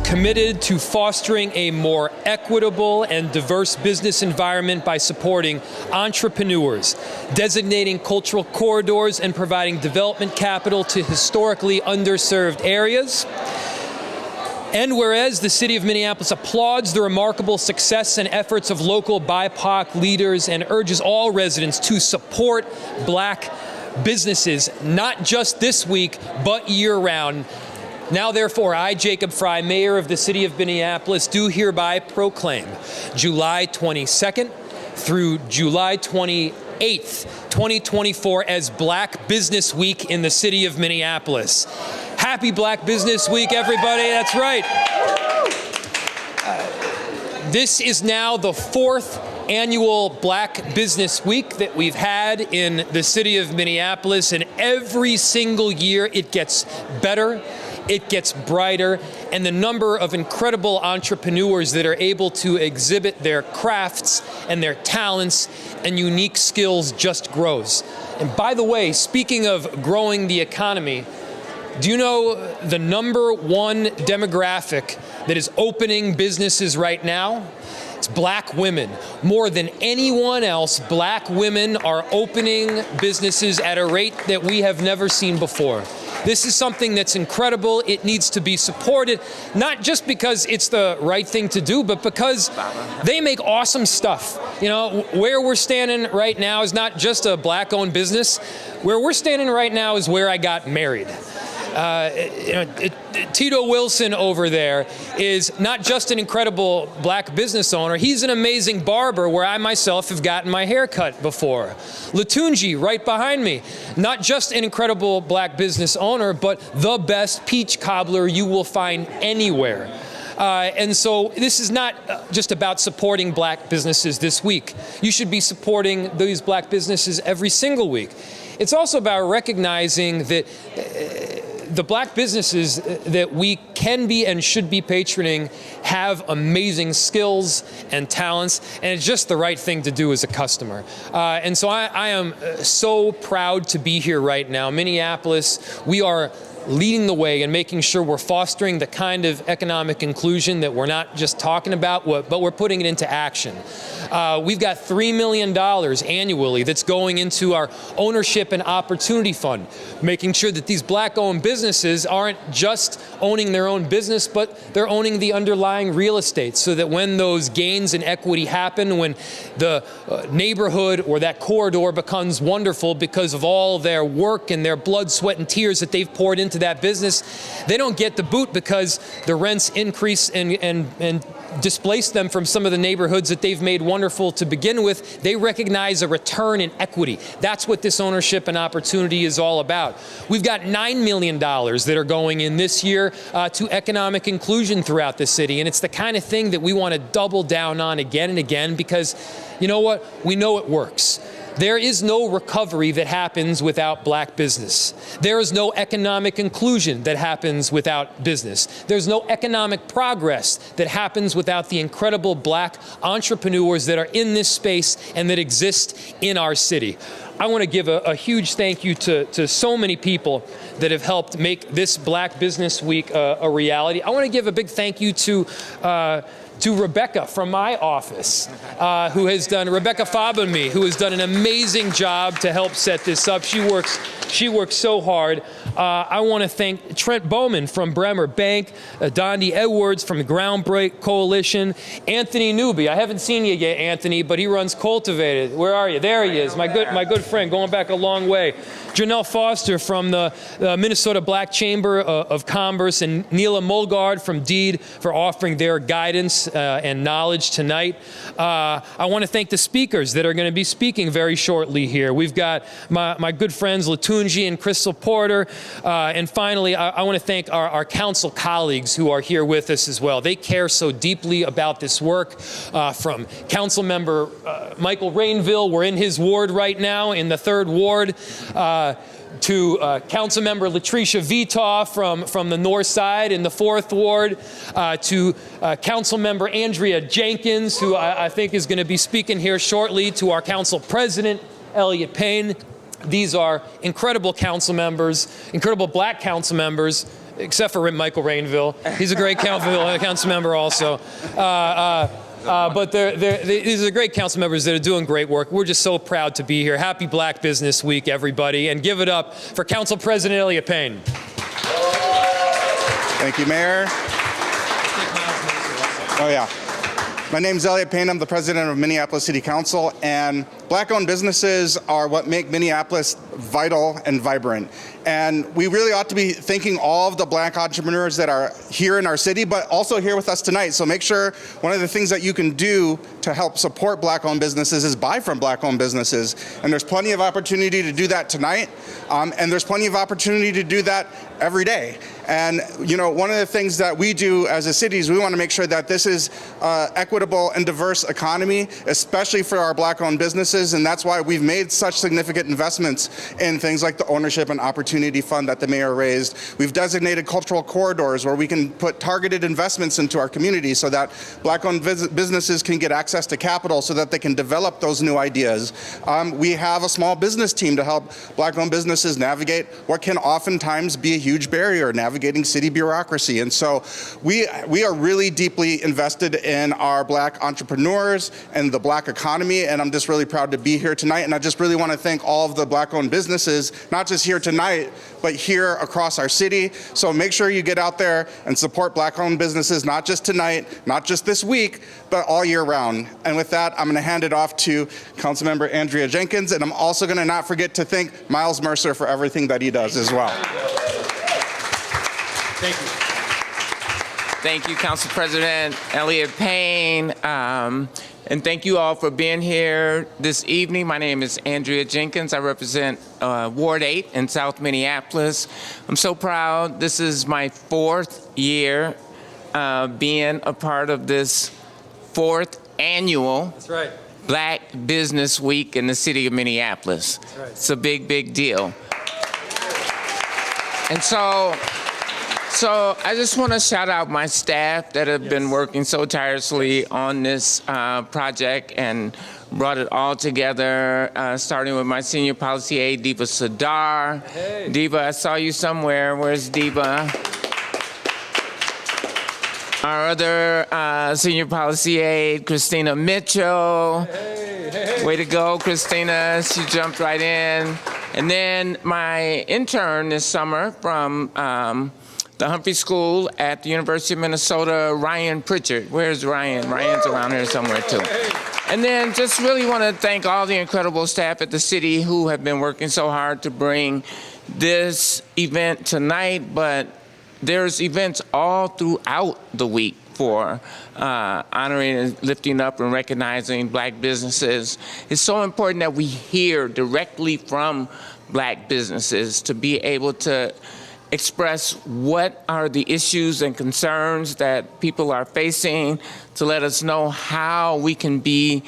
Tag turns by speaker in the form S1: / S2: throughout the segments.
S1: committed to fostering a more equitable and diverse business environment by supporting entrepreneurs, designating cultural corridors, and providing development capital to historically underserved areas. And whereas the City of Minneapolis applauds the remarkable success and efforts of local BIPOC leaders and urges all residents to support Black businesses, not just this week, but year-round. Now, therefore, I, Jacob Fry, Mayor of the City of Minneapolis, do hereby proclaim July 22nd through July 28th, 2024 as Black Business Week in the City of Minneapolis. Happy Black Business Week, everybody. That's right. This is now the 4th annual Black Business Week that we've had in the City of Minneapolis, and every single year it gets better, it gets brighter, and the number of incredible entrepreneurs that are able to exhibit their crafts and their talents and unique skills just grows. And by the way, speaking of growing the economy, do you know the #1 demographic that is opening businesses right now? It's Black women. More than anyone else, Black women are opening businesses at a rate that we have never seen before. This is something that's incredible. It needs to be supported, not just because it's the right thing to do, but because they make awesome stuff. You know, where we're standing right now is not just a Black-owned business. Where we're standing right now is where I got married. Tito Wilson over there is not just an incredible Black business owner, he's an amazing barber where I myself have gotten my hair cut before. Latunji, right behind me, not just an incredible Black business owner, but the best peach cobbler you will find anywhere. And so this is not just about supporting Black businesses this week. You should be supporting these Black businesses every single week. It's also about recognizing that the Black businesses that we can be and should be patroning have amazing skills and talents, and it's just the right thing to do as a customer. And so I am so proud to be here right now. Minneapolis, we are leading the way and making sure we're fostering the kind of economic inclusion that we're not just talking about, but we're putting it into action. We've got $3 million annually that's going into our Ownership and Opportunity Fund, making sure that these Black-owned businesses aren't just owning their own business, but they're owning the underlying real estate, so that when those gains in equity happen, when the neighborhood or that corridor becomes wonderful because of all their work and their blood, sweat, and tears that they've poured into that business, they don't get the boot because the rents increase and displace them from some of the neighborhoods that they've made wonderful to begin with. They recognize a return in equity. That's what this ownership and opportunity is all about. We've got $9 million that are going in this year to economic inclusion throughout the city, and it's the kind of thing that we want to double down on again and again because, you know what, we know it works. There is no recovery that happens without Black business. There is no economic inclusion that happens without business. There's no economic progress that happens without the incredible Black entrepreneurs that are in this space and that exist in our city. I want to give a huge thank you to so many people that have helped make this Black Business Week a reality. I want to give a big thank you to Rebecca from my office, Rebecca Fabami, who has done an amazing job to help set this up. She works so hard. I want to thank Trent Bowman from Bremer Bank, Dondi Edwards from the Groundbreak Coalition, Anthony Newby. I haven't seen you yet, Anthony, but he runs Cultivated. Where are you? There he is, my good friend, going back a long way. Janelle Foster from the Minnesota Black Chamber of Commerce, and Neela Mulgard from DEED for offering their guidance and knowledge tonight. I want to thank the speakers that are going to be speaking very shortly here. We've got my good friends Latunji and Crystal Porter. And finally, I want to thank our council colleagues who are here with us as well. They care so deeply about this work. From Council Member Michael Rainville, we're in his ward right now, in the 3rd Ward, to Councilmember Latricia Vitaw from the north side in the 4th Ward, to Councilmember Andrea Jenkins, who I think is going to be speaking here shortly, to our Council President, Elliot Payne. These are incredible council members, incredible Black council members, except for Michael Rainville. He's a great council member also. But these are great council members that are doing great work. We're just so proud to be here. Happy Black Business Week, everybody. And give it up for Council President Elliott Payne.
S2: Thank you, Mayor. Oh, yeah. My name's Elliott Payne. I'm the president of Minneapolis City Council, and Black-owned businesses are what make Minneapolis vital and vibrant. And we really ought to be thanking all of the Black entrepreneurs that are here in our city, but also here with us tonight. So make sure one of the things that you can do to help support Black-owned businesses is buy from Black-owned businesses. And there's plenty of opportunity to do that tonight, and there's plenty of opportunity to do that every day. And you know, one of the things that we do as a city is we want to make sure that this is equitable and diverse economy, especially for our Black-owned businesses, and that's why we've made such significant investments in things like the Ownership and Opportunity Fund that the mayor raised. We've designated cultural corridors where we can put targeted investments into our community so that Black-owned businesses can get access to capital so that they can develop those new ideas. We have a small business team to help Black-owned businesses navigate what can oftentimes be a huge barrier, navigating city bureaucracy. And so we are really deeply invested in our Black entrepreneurs and the Black economy, and I'm just really proud to be here tonight. And I just really want to thank all of the Black-owned businesses, not just here tonight, but here across our city. So make sure you get out there and support Black-owned businesses, not just tonight, not just this week, but all year round. And with that, I'm going to hand it off to Councilmember Andrea Jenkins, and I'm also going to not forget to thank Miles Mercer for everything that he does as well.
S1: Thank you.
S3: Thank you, Council President Elliott Payne. And thank you all for being here this evening. My name is Andrea Jenkins. I represent Ward 8 in South Minneapolis. I'm so proud. This is my 4th year being a part of this 4th annual
S1: That's right.
S3: Black Business Week in the city of Minneapolis.
S1: That's right.
S3: It's a big, big deal. And so I just want to shout out my staff that have been working so tirelessly on this project and brought it all together, starting with my senior policy aide, Diva Sadar.
S1: Hey.
S3: Diva, I saw you somewhere. Where's Diva? Our other senior policy aide, Christina Mitchell.
S1: Hey.
S3: Way to go, Christina. She jumped right in. And then my intern this summer from the Humphrey School at the University of Minnesota, Ryan Pritchard. Where's Ryan? Ryan's around here somewhere too. And then just really want to thank all the incredible staff at the city who have been working so hard to bring this event tonight, but there's events all throughout the week for honoring and lifting up and recognizing Black businesses. It's so important that we hear directly from Black businesses to be able to express what are the issues and concerns that people are facing, to let us know how we can be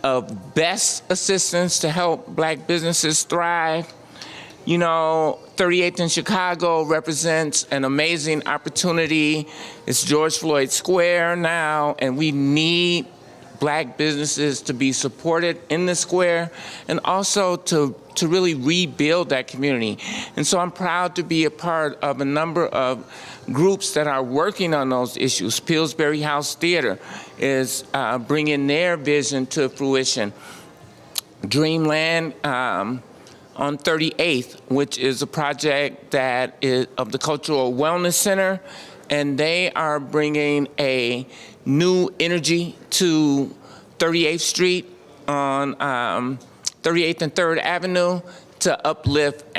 S3: of best assistance to help Black businesses thrive. You know, 38th in Chicago represents an amazing opportunity. It's George Floyd Square now, and we need Black businesses to be supported in the square and also to really rebuild that community. And so I'm proud to be a part of a number of groups that are working on those issues. Pillsbury House Theater is bringing their vision to fruition. Dreamland on 38th, which is a project that is of the Cultural Wellness Center, and they are bringing a new energy to 38th Street on 38th and 3rd Avenue to uplift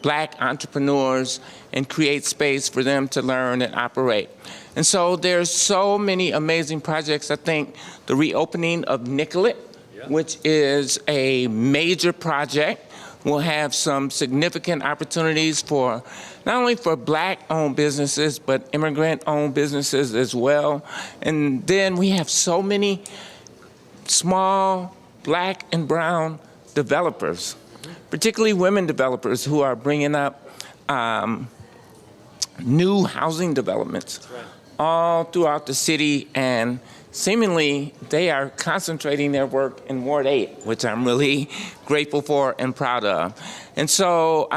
S3: Black entrepreneurs and create space for them to learn and operate. And so there's so many amazing projects. I think the reopening of Nicollet, which is a major project, will have some significant opportunities for not only for Black-owned businesses, but immigrant-owned businesses as well. And then we have so many small Black and brown developers, particularly women developers who are bringing up new housing developments all throughout the city and seemingly they are concentrating their work in Ward 8, which I'm really grateful for and proud of. And so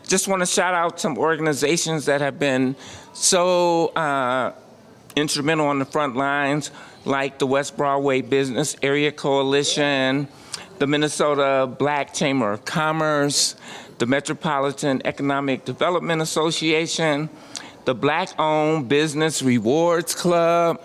S3: just want to shout out some organizations that have been so instrumental on the front lines, like the West Broadway Business Area Coalition, the Minnesota Black Chamber of Commerce, the Metropolitan Economic Development Association, the Black-Owned Business Rewards Club,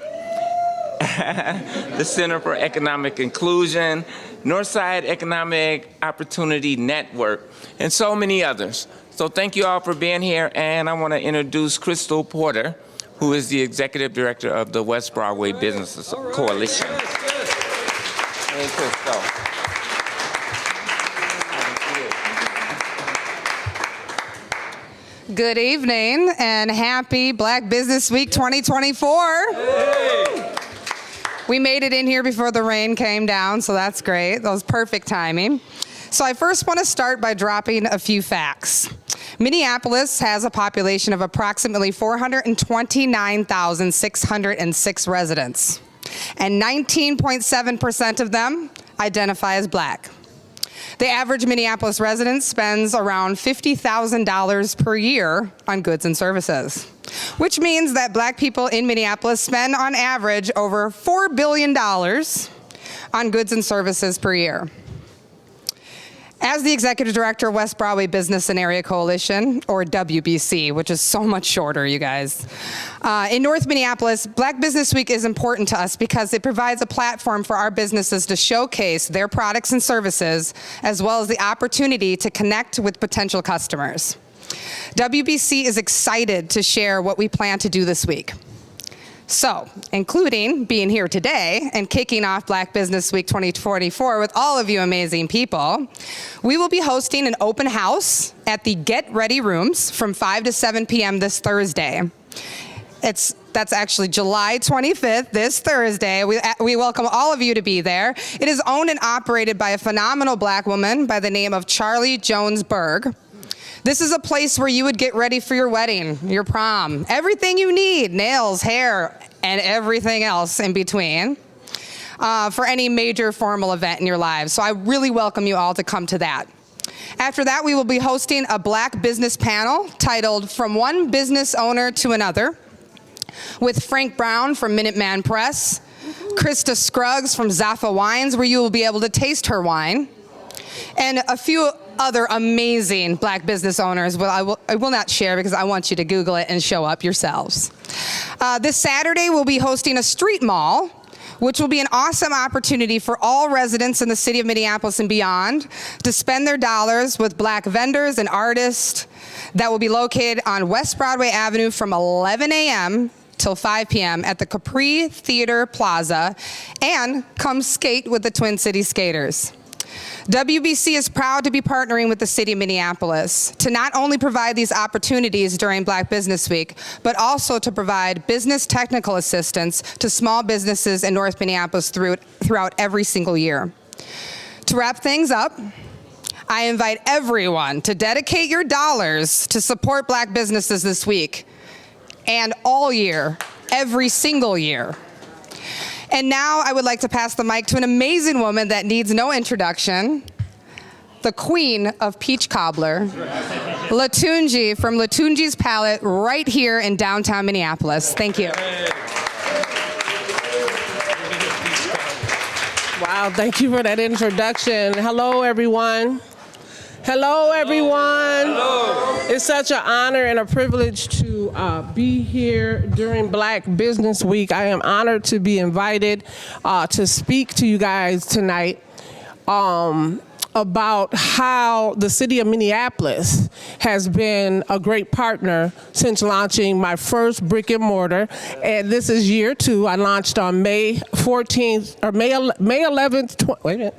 S3: the Center for Economic Inclusion, Northside Economic Opportunity Network, and so many others. So thank you all for being here, and I want to introduce Crystal Porter, who is the Executive Director of the West Broadway Business Coalition. Hey, Crystal.
S4: Good evening and happy Black Business Week 2024. Hey. We made it in here before the rain came down, so that's great. That was perfect timing. So I first want to start by dropping a few facts. Minneapolis has a population of approximately 429,606 residents, and 19.7% of them identify as Black. The average Minneapolis resident spends around $50,000 per year on goods and services, which means that Black people in Minneapolis spend on average over $4 billion on goods and services per year. As the Executive Director of West Broadway Business and Area Coalition, or WBC, which is so much shorter, you guys, in North Minneapolis, Black Business Week is important to us because it provides a platform for our businesses to showcase their products and services, as well as the opportunity to connect with potential customers. WBC is excited to share what we plan to do this week. So, including being here today and kicking off Black Business Week 2024 with all of you amazing people, we will be hosting an open house at the Get Ready Rooms from 5 to 7 p.m. this Thursday. That's actually July 25th, this Thursday. We welcome all of you to be there. It is owned and operated by a phenomenal Black woman by the name of Charlie Jones-Berg. This is a place where you would get ready for your wedding, your prom, everything you need, nails, hair, and everything else in between, for any major formal event in your lives. So I really welcome you all to come to that. After that, we will be hosting a Black business panel titled From One Business Owner to Another, with Frank Brown from Minuteman Press, Krista Scruggs from Zaffa Wines, where you will be able to taste her wine, and a few other amazing Black business owners. Well, I will not share because I want you to Google it and show up yourselves. This Saturday, we'll be hosting a street mall, which will be an awesome opportunity for all residents in the city of Minneapolis and beyond to spend their dollars with Black vendors and artists that will be located on West Broadway Avenue from 11 a.m. till 5 p.m. at the Capri Theater Plaza, and come skate with the Twin Cities Skaters. WBC is proud to be partnering with the city of Minneapolis to not only provide these opportunities during Black Business Week, but also to provide business technical assistance to small businesses in North Minneapolis throughout every single year. To wrap things up, I invite everyone to dedicate your dollars to support Black businesses this week and all year, every single year. And now I would like to pass the mic to an amazing woman that needs no introduction, the queen of peach cobbler, Latunji from Latunji's Palette right here in downtown Minneapolis. Thank you.
S5: Wow, thank you for that introduction. Hello, everyone. Hello, everyone. Hello. It's such an honor and a privilege to be here during Black Business Week. I am honored to be invited to speak to you guys tonight about how the city of Minneapolis has been a great partner since launching my first brick and mortar. And this is year 2. I launched on May 14th, or May 11th, wait a minute,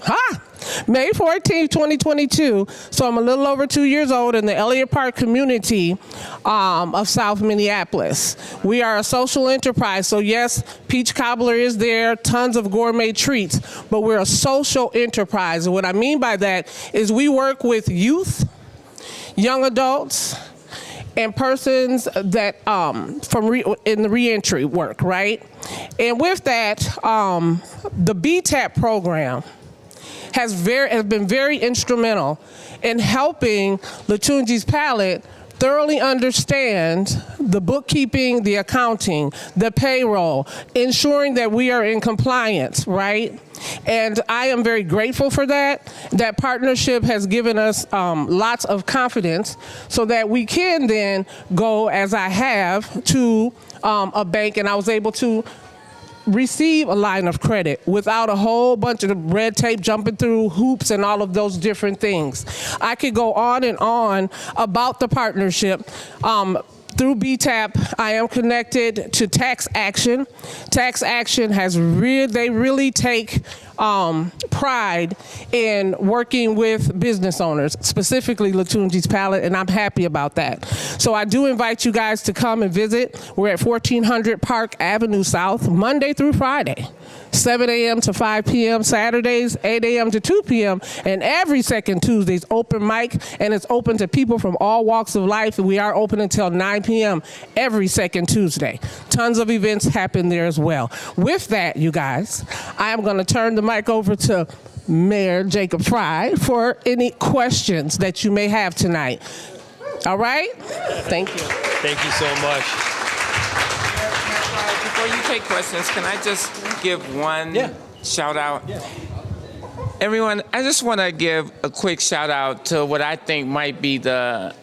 S5: May 14th, 2022. So I'm a little over 2 years old in the Elliott Park community of South Minneapolis. We are a social enterprise. So yes, Peach Cobbler is there, tons of gourmet treats, but we're a social enterprise. And what I mean by that is we work with youth, young adults, and persons that in the reentry work, right? And with that, the BTAP program has been very instrumental in helping Latunji's Palette thoroughly understand the bookkeeping, the accounting, the payroll, ensuring that we are in compliance, right? And I am very grateful for that. That partnership has given us lots of confidence so that we can then go, as I have, to a bank, and I was able to receive a line of credit without a whole bunch of red tape jumping through hoops and all of those different things. I could go on and on about the partnership. Through BTAP, I am connected to Tax Action. Tax Action they really take pride in working with business owners, specifically Latunji's Palette, and I'm happy about that. So I do invite you guys to come and visit. We're at 1400 Park Avenue South, Monday through Friday. 7 a.m. to 5 p.m. Saturdays, 8 a.m. to 2 p.m. And every second Tuesday's open mic, and it's open to people from all walks of life. And we are open until 9 p.m. every second Tuesday. Tons of events happen there as well. With that, you guys, I am going to turn the mic over to Mayor Jacob Fry for any questions that you may have tonight. All right? Thank you.
S1: Thank you so much.
S3: Before you take questions, can I just give one shout out?
S1: Yeah.
S3: Everyone, I just want to give a quick shout out to what I think might be the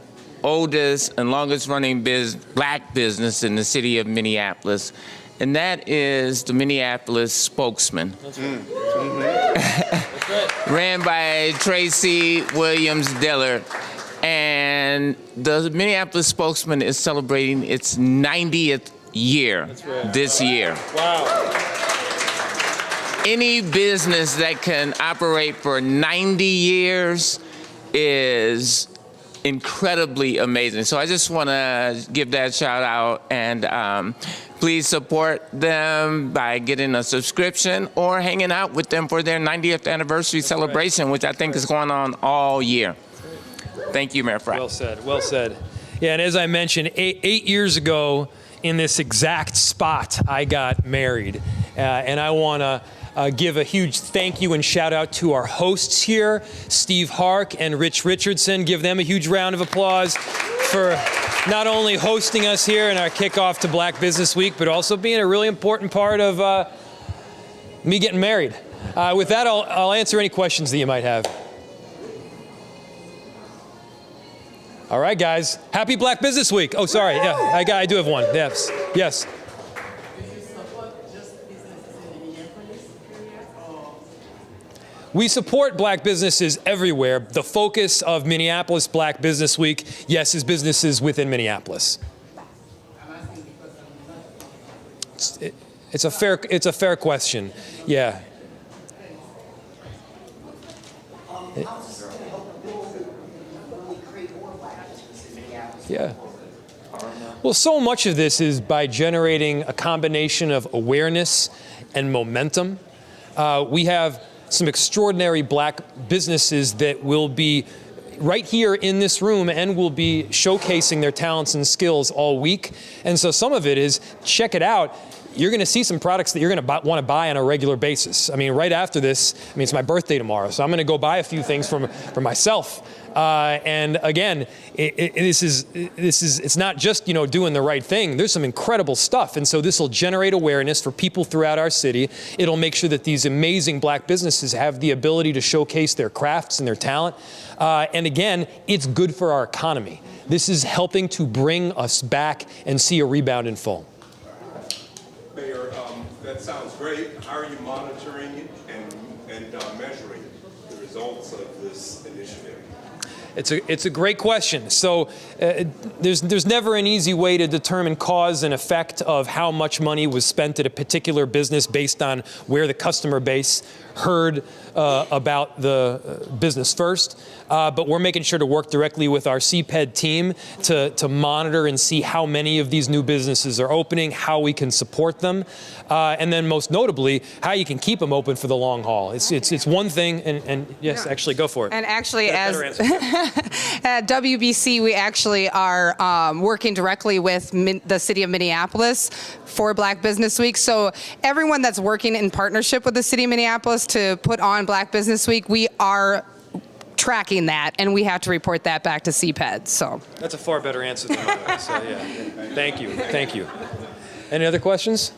S3: oldest and longest running black business in the city of Minneapolis, and that is the Minneapolis Spokesman.
S1: That's right. That's right.
S3: Ran by Tracy Williams Dillard. And the Minneapolis Spokesman is celebrating its 90th year this year.
S1: Wow.
S3: Any business that can operate for 90 years is incredibly amazing. So I just want to give that shout out, and please support them by getting a subscription or hanging out with them for their 90th anniversary celebration, which I think is going on all year. Thank you, Mayor Fry.
S1: Well said, well said. Yeah, and as I mentioned, eight years ago in this exact spot, I got married. And I want to give a huge thank you and shout out to our hosts here, Steve Hark and Rich Richardson. Give them a huge round of applause for not only hosting us here in our kickoff to Black Business Week, but also being a really important part of me getting married. With that, I'll answer any questions that you might have. All right, guys. Happy Black Business Week. Oh, sorry. Yeah, I do have one. Yes. Yes. We support black businesses everywhere. The focus of Minneapolis Black Business Week, yes, is businesses within Minneapolis. It's a fair question. Yeah. Yeah. Well, so much of this is by generating a combination of awareness and momentum. We have some extraordinary black businesses that will be right here in this room and will be showcasing their talents and skills all week. And so some of it is, check it out. You're going to see some products that you're going to want to buy on a regular basis. I mean, right after this, it's my birthday tomorrow, so I'm going to go buy a few things for myself. And again, it's not just, doing the right thing. There's some incredible stuff. And so this will generate awareness for people throughout our city. It'll make sure that these amazing black businesses have the ability to showcase their crafts and their talent. And again, it's good for our economy. This is helping to bring us back and see a rebound in full.
S6: Mayor, that sounds great. How are you monitoring and measuring the results of this initiative?
S1: It's a great question. So there's never an easy way to determine cause and effect of how much money was spent at a particular business based on where the customer base heard about the business first. But we're making sure to work directly with our CPED team to monitor and see how many of these new businesses are opening, how we can support them, and then most notably, how you can keep them open for the long haul. It's one thing, and yes, actually go for it.
S4: And actually, At WBC, we actually are working directly with the city of Minneapolis for Black Business Week. So everyone that's working in partnership with the city of Minneapolis to put on Black Business Week, we are tracking that, and we have to report that back to CPED. So
S1: That's a far better answer than mine. So yeah, thank you, thank you. Any other questions?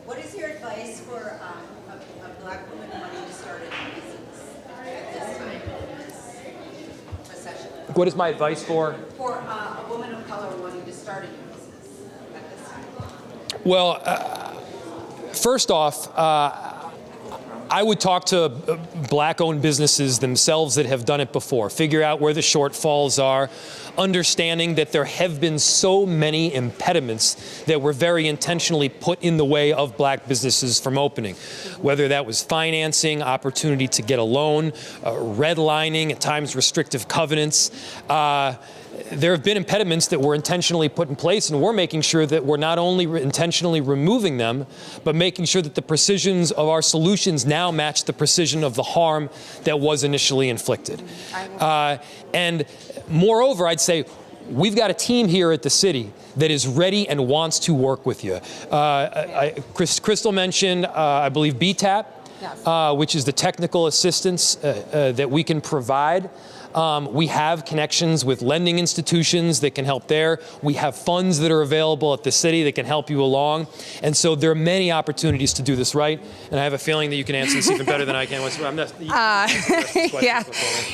S7: What is your advice for a Black woman wanting to start a business at this time in this recession?
S1: What is my advice for?
S7: For a woman of color wanting to start a new business at this time?
S1: Well, first off, I would talk to Black-owned businesses themselves that have done it before. Figure out where the shortfalls are, understanding that there have been so many impediments that were very intentionally put in the way of Black businesses from opening. Whether that was financing, opportunity to get a loan, redlining, at times restrictive covenants. There have been impediments that were intentionally put in place, and we're making sure that we're not only intentionally removing them, but making sure that the precisions of our solutions now match the precision of the harm that was initially inflicted. And moreover, I'd say we've got a team here at the city that is ready and wants to work with you. Crystal mentioned, I believe, BTAP,
S4: Yes.
S1: which is the technical assistance that we can provide. We have connections with lending institutions that can help there. We have funds that are available at the city that can help you along. And so there are many opportunities to do this right. And I have a feeling that you can answer this even better than I can.
S4: Yeah,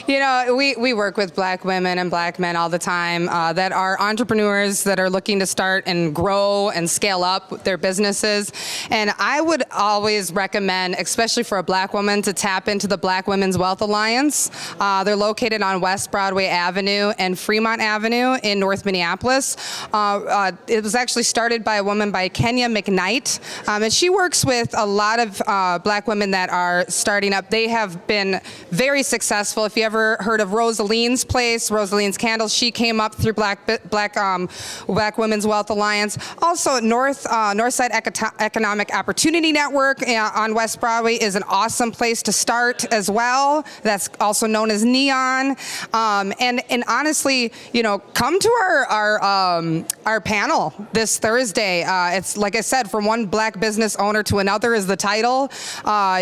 S4: you know, we work with Black women and Black men all the time that are entrepreneurs that are looking to start and grow and scale up their businesses. And I would always recommend, especially for a Black woman, to tap into the Black Women's Wealth Alliance. They're located on West Broadway Avenue and Fremont Avenue in North Minneapolis. It was actually started by a woman by Kenya McKnight, and she works with a lot of Black women that are starting up. They have been very successful. If you ever heard of Rosaline's Place, Rosaline's Candles, she came up through Black Women's Wealth Alliance. Also, Northside Economic Opportunity Network on West Broadway is an awesome place to start as well. That's also known as Neon. And honestly, you know, come to our panel this Thursday. It's like I said, from one Black business owner to another is the title.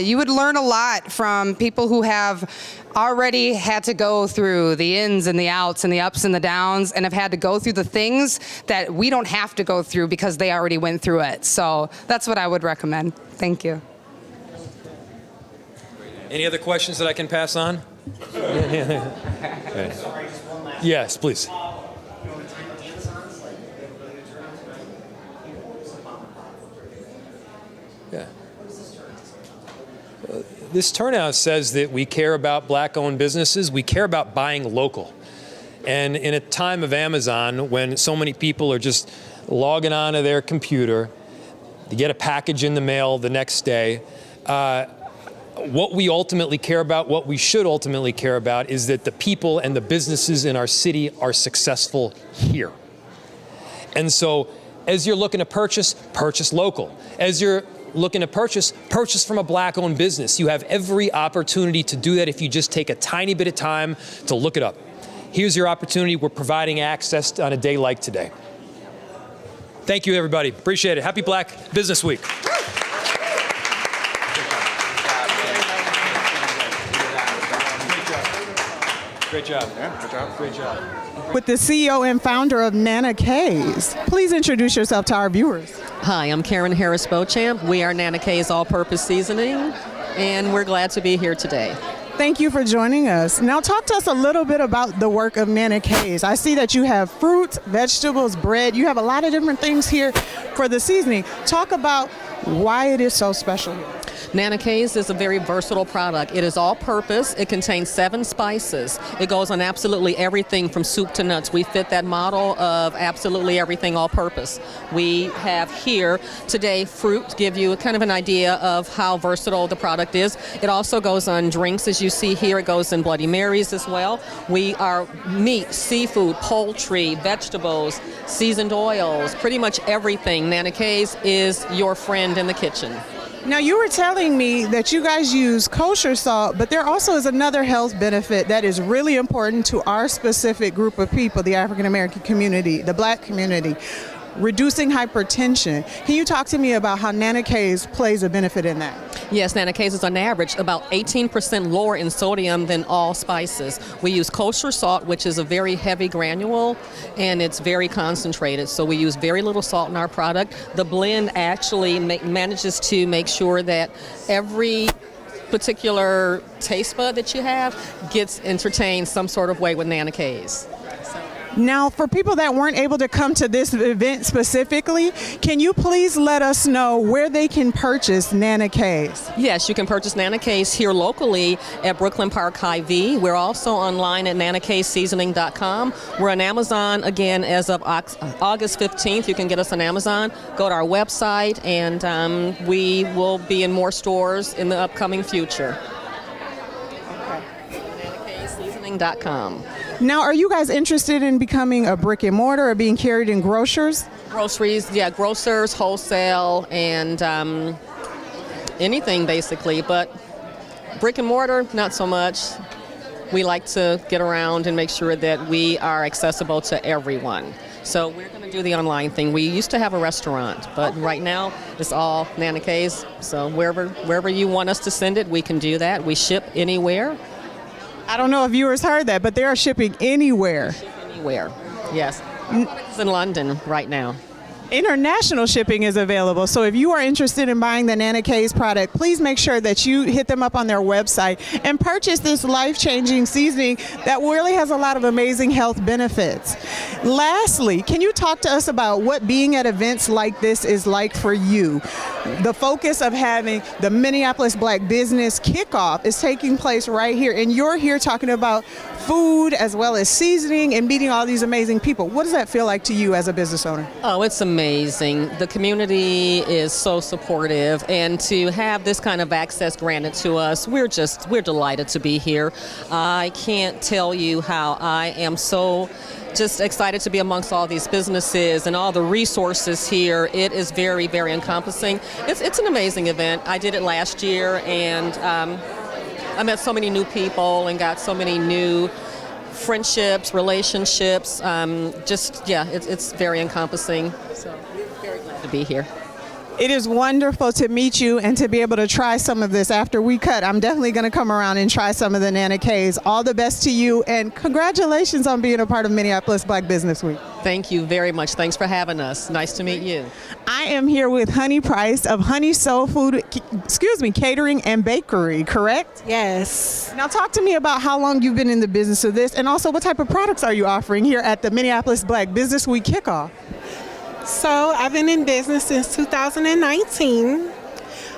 S4: You would learn a lot from people who have already had to go through the ins and the outs and the ups and the downs, and have had to go through the things that we don't have to go through because they already went through it. So that's what I would recommend. Thank you.
S1: Any other questions that I can pass on? Yes, please. Yeah. This turnout says that we care about Black-owned businesses. We care about buying local. And in a time of Amazon, when so many people are just logging onto their computer to get a package in the mail the next day, what we ultimately care about, what we should ultimately care about, is that the people and the businesses in our city are successful here. And so, as you're looking to purchase local. As you're looking to purchase from a Black-owned business. You have every opportunity to do that if you just take a tiny bit of time to look it up. Here's your opportunity. We're providing access on a day like today. Thank you, everybody. Appreciate it. Happy Black Business Week. Great job.
S2: Yeah, good job.
S1: Great job.
S8: With the CEO and founder of Nana K's. Please introduce yourself to our viewers.
S9: Hi, I'm Karen Harris Beauchamp. We are Nana K's All-Purpose Seasoning, and we're glad to be here today.
S8: Thank you for joining us. Now talk to us a little bit about the work of Nana K's. I see that you have fruits, vegetables, bread. You have a lot of different things here for the seasoning. Talk about why it is so special here.
S9: Nana K's is a very versatile product. It is all-purpose. It contains 7 spices. It goes on absolutely everything from soup to nuts. We fit that model of absolutely everything all-purpose. We have here today fruit to give you kind of an idea of how versatile the product is. It also goes on drinks, as you see here. It goes in Bloody Marys as well. We are meat, seafood, poultry, vegetables, seasoned oils, pretty much everything. Nana K's is your friend in the kitchen.
S8: Now, you were telling me that you guys use kosher salt, but there also is another health benefit that is really important to our specific group of people, the African American community, the Black community, reducing hypertension. Can you talk to me about how Nana K's plays a benefit in that?
S9: Yes, Nana K's is on average about 18% lower in sodium than all spices. We use kosher salt, which is a very heavy granule, and it's very concentrated. So we use very little salt in our product. The blend actually manages to make sure that every particular taste bud that you have gets entertained some sort of way with Nana K's.
S8: Now, for people that weren't able to come to this event specifically, can you please let us know where they can purchase Nana K's?
S9: Yes, you can purchase Nana K's here locally at Brooklyn Park Hy-Vee. We're also online at nanakseasoning.com. We're on Amazon again as of August 15th. You can get us on Amazon. Go to our website, and we will be in more stores in the upcoming future. nanakseasoning.com.
S8: Now, are you guys interested in becoming a brick and mortar or being carried in grocers?
S9: Groceries, yeah, grocers, wholesale, and anything basically, but brick and mortar, not so much. We like to get around and make sure that we are accessible to everyone. So we're going to do the online thing. We used to have a restaurant, but right now it's all Nana K's. So wherever you want us to send it, we can do that. We ship anywhere.
S8: I don't know if viewers heard that, but they are shipping anywhere.
S9: Anywhere, yes. It's in London right now.
S8: International shipping is available. So if you are interested in buying the Nana K's product, please make sure that you hit them up on their website and purchase this life-changing seasoning that really has a lot of amazing health benefits. Lastly, can you talk to us about what being at events like this is like for you? The focus of having the Minneapolis Black Business Kickoff is taking place right here, and you're here talking about food as well as seasoning and meeting all these amazing people. What does that feel like to you as a business owner?
S9: Oh, it's amazing. The community is so supportive, and to have this kind of access granted to us, we're delighted to be here. I can't tell you how I am so just excited to be amongst all these businesses and all the resources here. It is very, very encompassing. It's an amazing event. I did it last year, and I met so many new people and got so many new friendships, relationships. It's very encompassing. So we're very glad to be here.
S8: It is wonderful to meet you and to be able to try some of this after we cut. I'm definitely going to come around and try some of the Nana K's. All the best to you, and congratulations on being a part of Minneapolis Black Business Week.
S9: Thank you very much. Thanks for having us. Nice to meet you.
S8: I am here with Honey Price of Honey Soul Food, Catering and Bakery, correct?
S10: Yes.
S8: Now talk to me about how long you've been in the business of this, and also what type of products are you offering here at the Minneapolis Black Business Week Kickoff?
S10: So I've been in business since 2019.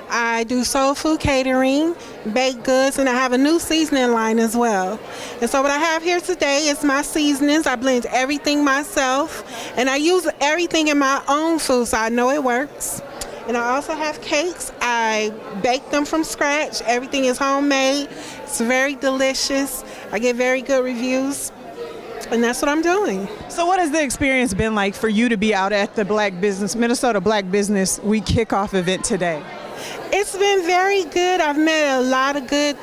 S10: I do soul food catering, baked goods, and I have a new seasoning line as well. And so what I have here today is my seasonings. I blend everything myself, and I use everything in my own food, so I know it works. And I also have cakes. I bake them from scratch. Everything is homemade. It's very delicious. I get very good reviews. And that's what I'm doing.
S8: So what has the experience been like for you to be out at the Minnesota Black Business Week kickoff event today?
S10: It's been very good. I've met a lot of good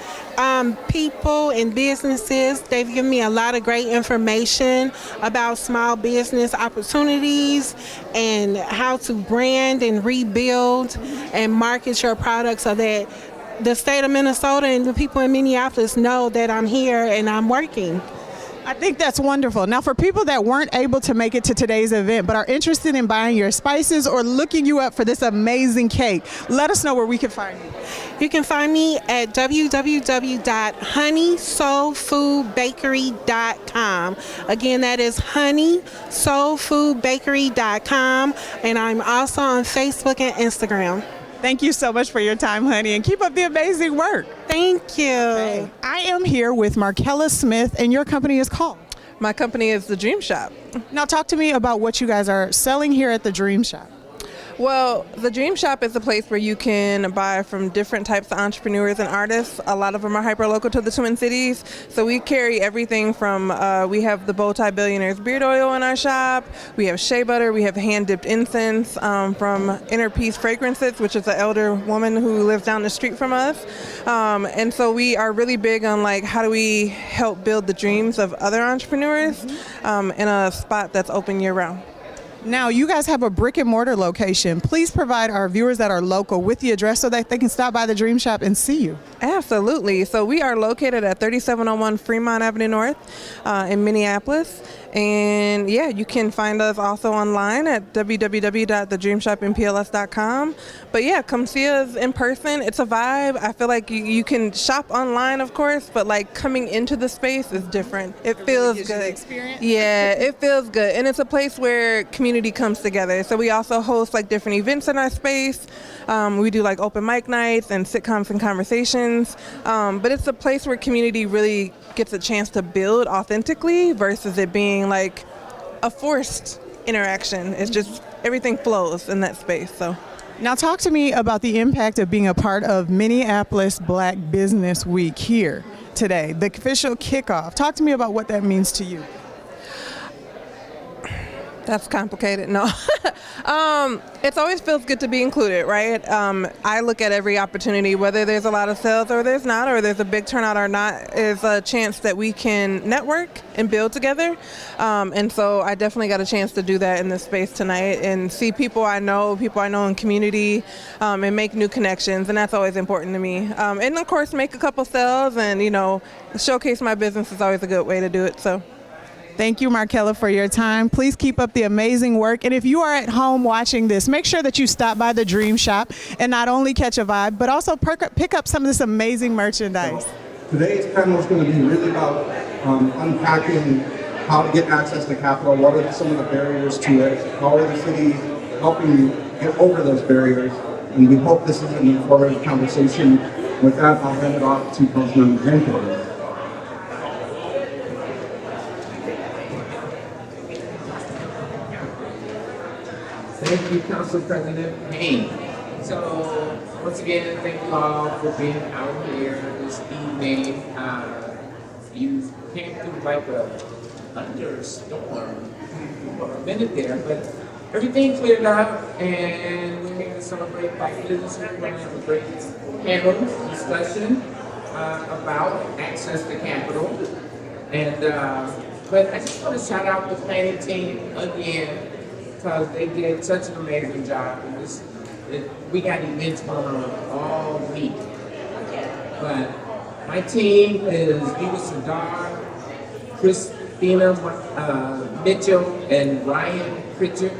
S10: people and businesses. They've given me a lot of great information about small business opportunities and how to brand and rebuild and market your product so that the state of Minnesota and the people in Minneapolis know that I'm here and I'm working.
S8: I think that's wonderful. Now, for people that weren't able to make it to today's event but are interested in buying your spices or looking you up for this amazing cake, let us know where we can find you.
S10: You can find me at www.honeysoulfoodbakery.com. Again, that is honeysoulfoodbakery.com, and I'm also on Facebook and Instagram.
S8: Thank you so much for your time, honey, and keep up the amazing work.
S10: Thank you.
S8: Okay. I am here with Markella Smith, and your company is called?
S11: My company is The Dream Shop.
S8: Now talk to me about what you guys are selling here at The Dream Shop.
S11: Well, the Dream Shop is a place where you can buy from different types of entrepreneurs and artists. A lot of them are hyper-local to the Twin Cities. So we carry everything from, we have the Bowtie Billionaire's beard oil in our shop, we have shea butter, we have hand-dipped incense from Inner Peace Fragrances, which is an elder woman who lives down the street from us. And so we are really big on like, how do we help build the dreams of other entrepreneurs in a spot that's open year-round.
S8: Now, you guys have a brick and mortar location. Please provide our viewers that are local with the address so that they can stop by the Dream Shop and see you.
S11: Absolutely. So we are located at 3701 Fremont Avenue North in Minneapolis. And yeah, you can find us also online at www.thedreamshopmpls.com. But yeah, come see us in person. It's a vibe. I feel like you can shop online, of course, but like coming into the space is different. It feels
S8: gives you
S11: good.
S8: the experience.
S11: Yeah, it feels good. And it's a place where community comes together. So we also host like different events in our space. We do like open mic nights and sitcoms and conversations. But it's a place where community really gets a chance to build authentically versus it being like a forced interaction. It's just everything flows in that space. So
S8: Now talk to me about the impact of being a part of Minneapolis Black Business Week here today, the official kickoff. Talk to me about what that means to you.
S11: That's complicated. No. It always feels good to be included, right? I look at every opportunity, whether there's a lot of sales or there's not, or there's a big turnout or not, is a chance that we can network and build together. And so I definitely got a chance to do that in this space tonight and see people I know in community, and make new connections. And that's always important to me. And of course, make a couple sales and, showcase my business is always a good way to do it. So.
S8: Thank you, Markella, for your time. Please keep up the amazing work. And if you are at home watching this, make sure that you stop by the Dream Shop and not only catch a vibe, but also pick up some of this amazing merchandise.
S12: Today's panel is going to be really about unpacking how to get access to capital, what are some of the barriers to it, how are the city helping you get over those barriers, and we hope this is an informative conversation. With that, I'll hand it off to Councilmember Jenkins.
S3: Thank you, Council President Payne. So, once again, thank you all for being out here this evening. You came through like a thunderstorm for a minute there, but everything cleared up, and we're here to celebrate Black business. We're going to have a great panel discussion about access to capital. And but I just want to shout out the planning team again, because they did such an amazing job. We got events going on all week. But my team is Eva Sadar, Christina Mitchell, and Ryan Pritchard,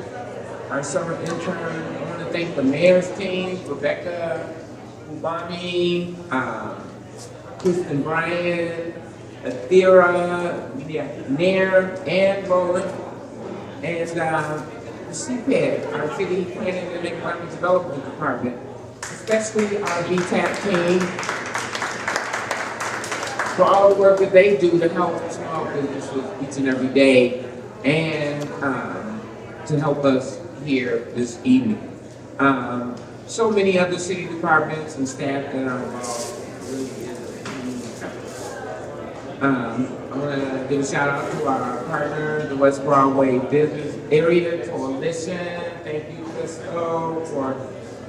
S3: our summer intern. I want to thank the mayor's team, Rebecca Ubami, Kristen Bryan, Athira, Nair, and Roland, and CPED, our City Planning and Economic Development Department, especially our VTAP team, for all the work that they do to help small businesses each and every day, and to help us here this evening. So many other city departments and staff that are involved. I want to give a shout out to our partner, the West Broadway Business Area Coalition. Thank you, Crystal, for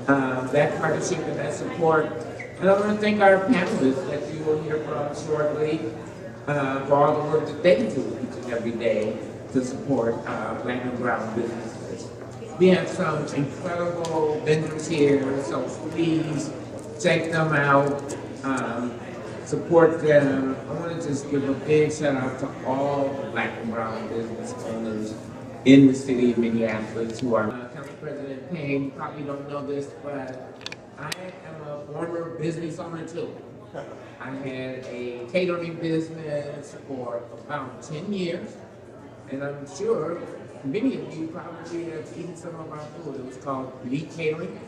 S3: that partnership and that support. And I want to thank our panelists that you will hear from shortly for all the work that they do each and every day to support Black and brown businesses. We have some incredible vendors here, so please check them out. Support them. I want to just give a big shout out to all the Black and brown business owners in the city of Minneapolis who are Council President Payne. You probably don't know this, but I am a former business owner too. I had a catering business for about 10 years, and I'm sure many of you probably have eaten some of our food. It was called Elite Catering.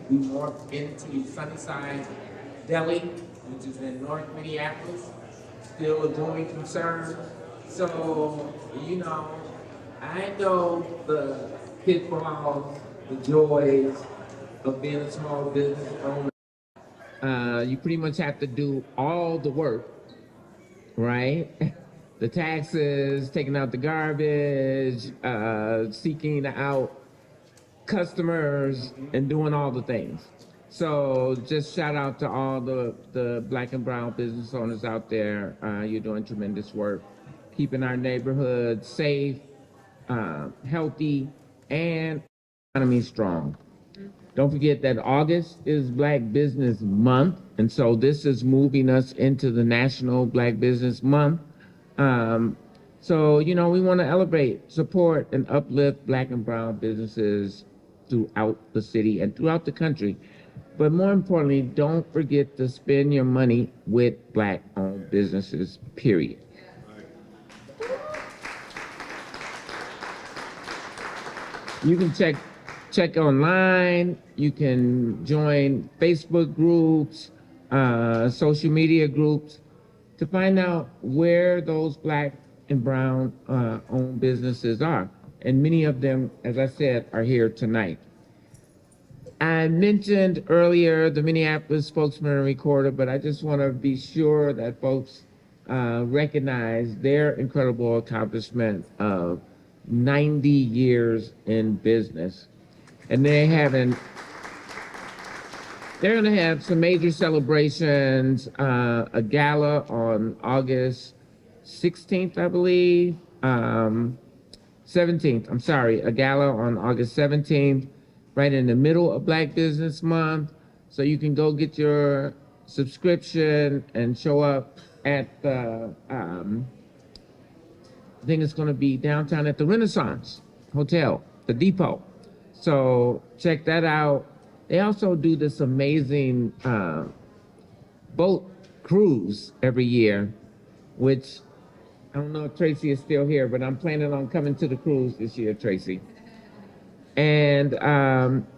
S3: We morphed into Sunnyside Deli, which is in North Minneapolis, still a going concern. So, I know the pitfalls the joys of being a small business owner. You pretty much have to do all the work, right? The taxes, taking out the garbage, seeking out customers, and doing all the things. So just shout out to all the Black and brown business owners out there. You're doing tremendous work, keeping our neighborhoods safe, healthy, and economy strong. Don't forget that August is Black Business Month, and so this is moving us into the National Black Business Month. So, you know, we want to elevate, support, and uplift Black and brown businesses throughout the city and throughout the country. But more importantly, don't forget to spend your money with Black-owned businesses, period. You can check online. You can join Facebook groups, social media groups to find out where those Black and brown owned businesses are. And many of them, as I said, are here tonight. I mentioned earlier the Minneapolis Spokesman and Recorder, but I just want to be sure that folks recognize their incredible accomplishment of 90 years in business. And they're going to have some major celebrations, a gala on August 16th, I believe. 17th, I'm sorry, a gala on August 17th, right in the middle of Black Business Month. So you can go get your subscription and show up at the, I think it's going to be downtown at the Renaissance Hotel, the Depot. So check that out. They also do this amazing boat cruise every year, which I don't know if Tracy is still here, but I'm planning on coming to the cruise this year, Tracy. And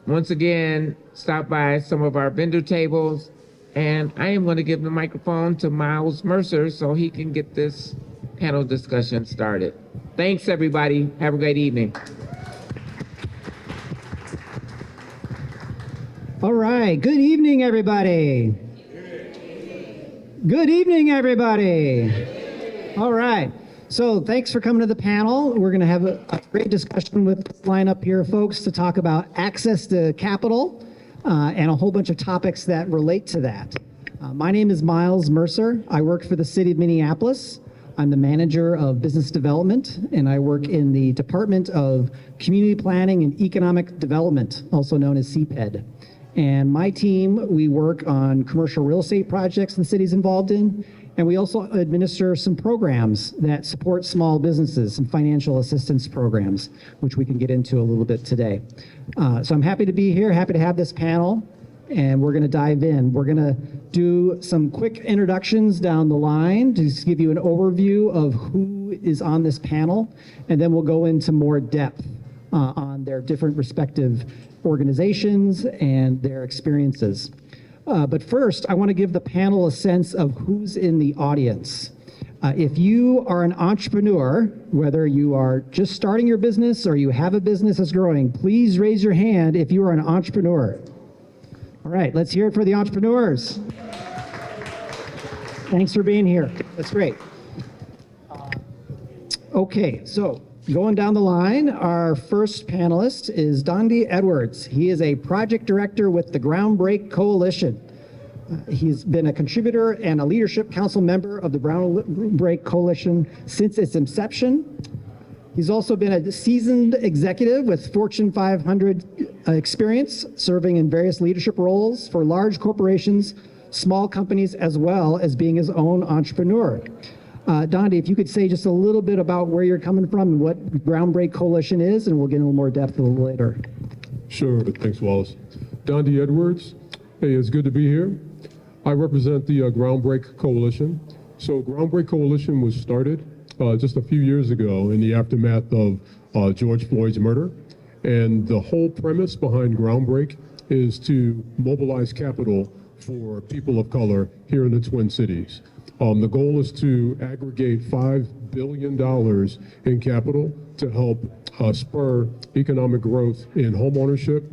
S3: once again, stop by some of our vendor tables. And I am going to give the microphone to Miles Mercer so he can get this panel discussion started. Thanks, everybody. Have a great evening.
S13: All right. Good evening, everybody. Good evening, everybody. All right. So thanks for coming to the panel. We're going to have a great discussion with this lineup here, folks, to talk about access to capital and a whole bunch of topics that relate to that. My name is Miles Mercer. I work for the city of Minneapolis. I'm the manager of business development, and I work in the Department of Community Planning and Economic Development, also known as CPED. And my team, we work on commercial real estate projects the city's involved in, and we also administer some programs that support small businesses, some financial assistance programs, which we can get into a little bit today. So I'm happy to be here, happy to have this panel, and we're going to dive in. We're going to do some quick introductions down the line to just give you an overview of who is on this panel, and then we'll go into more depth on their different respective organizations and their experiences. But first, I want to give the panel a sense of who's in the audience. If you are an entrepreneur, whether you are just starting your business or you have a business that's growing, please raise your hand if you are an entrepreneur. All right, let's hear it for the entrepreneurs. Thanks for being here. That's great. Okay, so going down the line, our first panelist is Dondi Edwards. He is a project director with the Groundbreak Coalition. He's been a contributor and a leadership council member of the Groundbreak Coalition since its inception. He's also been a seasoned executive with Fortune 500 experience, serving in various leadership roles for large corporations, small companies, as well as being his own entrepreneur. Dondi, if you could say just a little bit about where you're coming from and what Groundbreak Coalition is, and we'll get in a little more depth a little later.
S14: Sure, thanks, Wallace. Dondi Edwards. Hey, it's good to be here. I represent the Groundbreak Coalition. So Groundbreak Coalition was started just a few years ago in the aftermath of George Floyd's murder. And the whole premise behind Groundbreak is to mobilize capital for people of color here in the Twin Cities. The goal is to aggregate $5 billion in capital to help spur economic growth in home ownership,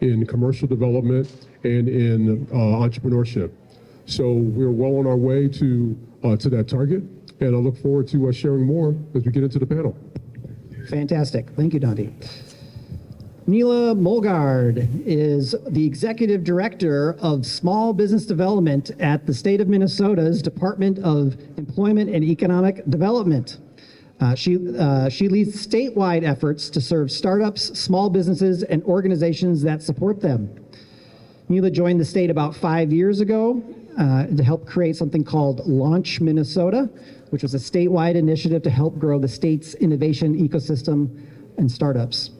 S14: in commercial development, and in entrepreneurship. So we're well on our way to that target, and I look forward to sharing more as we get into the panel.
S13: Fantastic. Thank you, Dante. Neela Molgard is the Executive Director of Small Business Development at the State of Minnesota's Department of Employment and Economic Development. She leads statewide efforts to serve startups, small businesses, and organizations that support them. Neela joined the state about 5 years ago to help create something called Launch Minnesota, which was a statewide initiative to help grow the state's innovation ecosystem and startups.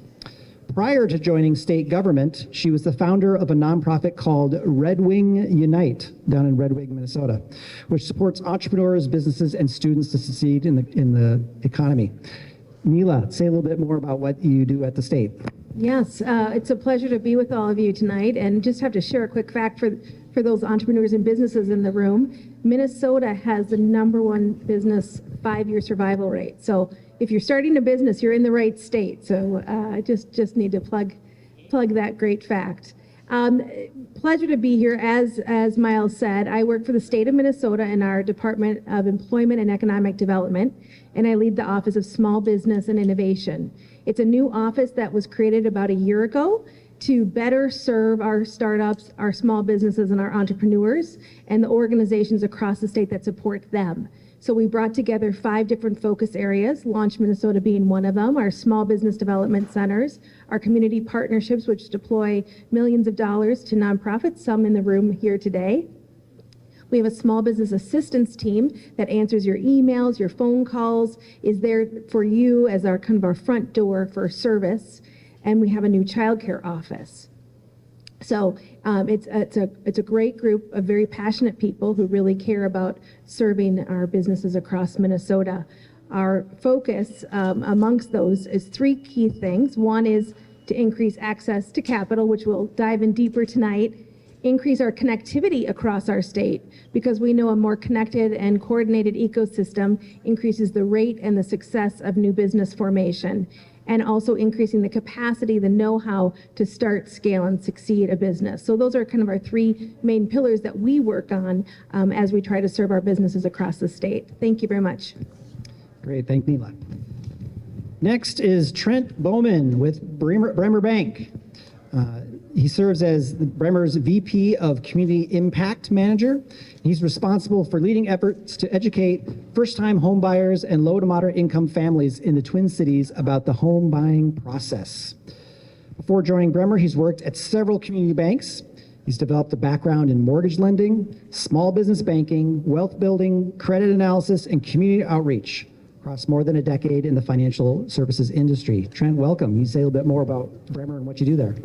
S13: Prior to joining state government, she was the founder of a nonprofit called Red Wing Unite down in Red Wing, Minnesota, which supports entrepreneurs, businesses, and students to succeed in the economy. Neela, say a little bit more about what you do at the state.
S15: Yes, it's a pleasure to be with all of you tonight, and just have to share a quick fact for those entrepreneurs and businesses in the room. Minnesota has the #1 business 5-year survival rate. So if you're starting a business, you're in the right state. So I just need to plug that great fact. Pleasure to be here. As Miles said, I work for the state of Minnesota in our Department of Employment and Economic Development, and I lead the Office of Small Business and Innovation. It's a new office that was created about a year ago to better serve our startups, our small businesses, and our entrepreneurs, and the organizations across the state that support them. So we brought together 5 different focus areas, Launch Minnesota being one of them, our small business development centers, our community partnerships, which deploy millions of dollars to nonprofits, some in the room here today. We have a small business assistance team that answers your emails, your phone calls, is there for you as our kind of our front door for service. And we have a new childcare office. So it's a great group of very passionate people who really care about serving our businesses across Minnesota. Our focus amongst those is 3 key things. One is to increase access to capital, which we'll dive in deeper tonight. Increase our connectivity across our state, because we know a more connected and coordinated ecosystem increases the rate and the success of new business formation, and also increasing the capacity, the know-how to start, scale, and succeed a business. So those are kind of our 3 main pillars that we work on as we try to serve our businesses across the state. Thank you very much.
S13: Great, thank Neela. Next is Trent Bowman with Bremer Bank. He serves as Bremer's VP of Community Impact Manager. He's responsible for leading efforts to educate first-time home buyers and low to moderate income families in the Twin Cities about the home buying process. Before joining Bremer, he's worked at several community banks. He's developed a background in mortgage lending, small business banking, wealth building, credit analysis, and community outreach across more than a decade in the financial services industry. Trent, welcome. Can you say a little bit more about Bremer and what you do there?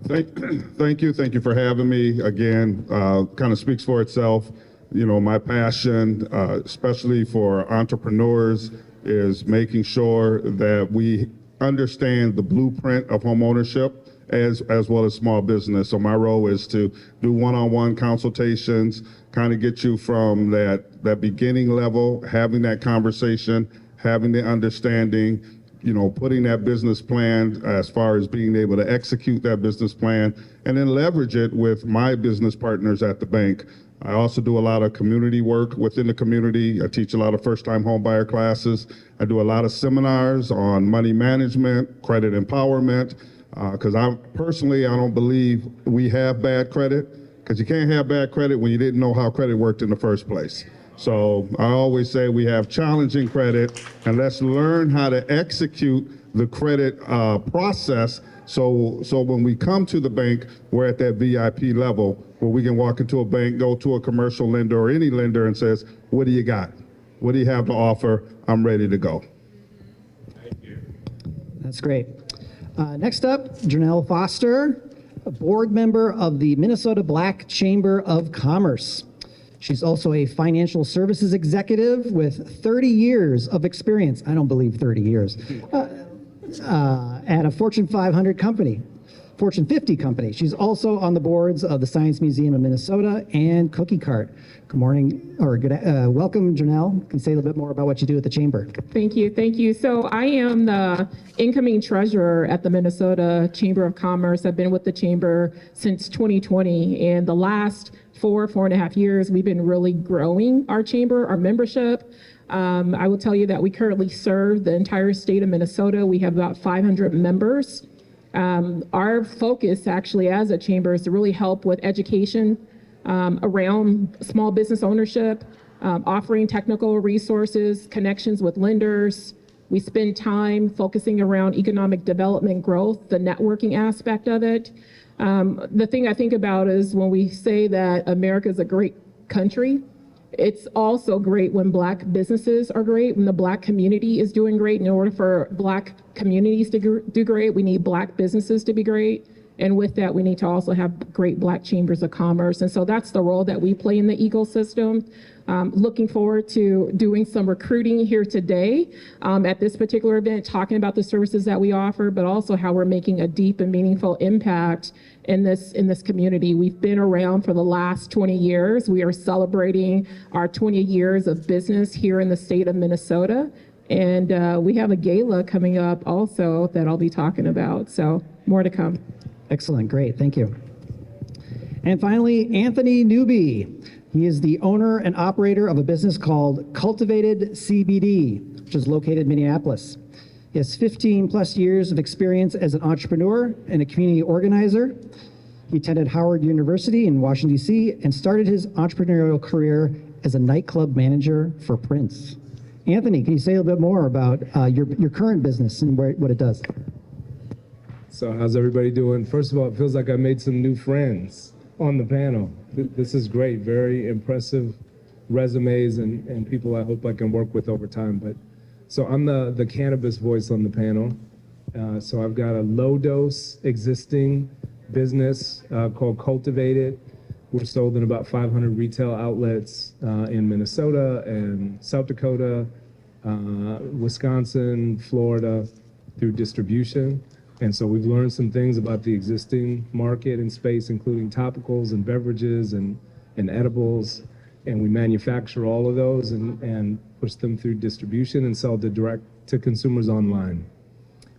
S16: Thank you for having me again. Kind of speaks for itself. You know, my passion, especially for entrepreneurs, is making sure that we understand the blueprint of home ownership as well as small business. So my role is to do one-on-one consultations, kind of get you from that beginning level, having that conversation, having the understanding, you know, putting that business plan as far as being able to execute that business plan, and then leverage it with my business partners at the bank. I also do a lot of community work within the community. I teach a lot of first-time home buyer classes. I do a lot of seminars on money management, credit empowerment, because I don't believe we have bad credit, because you can't have bad credit when you didn't know how credit worked in the first place. So I always say we have challenging credit, and let's learn how to execute the credit process. So when we come to the bank, we're at that VIP level where we can walk into a bank, go to a commercial lender or any lender and says, what do you got? What do you have to offer? I'm ready to go.
S13: Thank you. That's great. Next up, Janelle Foster, a board member of the Minnesota Black Chamber of Commerce. She's also a financial services executive with 30 years of experience. I don't believe 30 years. At a Fortune 500 company. Fortune 50 company. She's also on the boards of the Science Museum of Minnesota and Cookie Cart. Good morning, or welcome, Janelle. Can you say a little bit more about what you do at the Chamber?
S17: Thank you, thank you. So I am the incoming treasurer at the Minnesota Chamber of Commerce. I've been with the Chamber since 2020, and the last 4.5 years, we've been really growing our Chamber, our membership. I will tell you that we currently serve the entire state of Minnesota. We have about 500 members. Our focus actually as a chamber is to really help with education around small business ownership, offering technical resources, connections with lenders. We spend time focusing around economic development growth, the networking aspect of it. The thing I think about is when we say that America is a great country, it's also great when Black businesses are great, when the Black community is doing great. In order for Black communities to do great, we need Black businesses to be great. And with that, we need to also have great Black chambers of commerce. And so that's the role that we play in the ecosystem. Looking forward to doing some recruiting here today at this particular event, talking about the services that we offer, but also how we're making a deep and meaningful impact in this community. We've been around for the last 20 years. We are celebrating our 20 years of business here in the state of Minnesota. And we have a gala coming up also that I'll be talking about. So more to come.
S13: Excellent, great, thank you. And finally, Anthony Newby. He is the owner and operator of a business called Cultivated CBD, which is located in Minneapolis. He has 15 plus years of experience as an entrepreneur and a community organizer. He attended Howard University in Washington, D.C., and started his entrepreneurial career as a nightclub manager for Prince. Anthony, can you say a little bit more about your current business and what it does?
S18: So how's everybody doing? First of all, it feels like I made some new friends on the panel. This is great, very impressive resumes and people I hope I can work with over time. But so I'm the cannabis voice on the panel. So I've got a low dose existing business called Cultivated. We're sold in about 500 retail outlets in Minnesota and South Dakota, Wisconsin, Florida through distribution. And so we've learned some things about the existing market and space, including topicals and beverages and edibles. And we manufacture all of those and push them through distribution and sell direct to consumers online.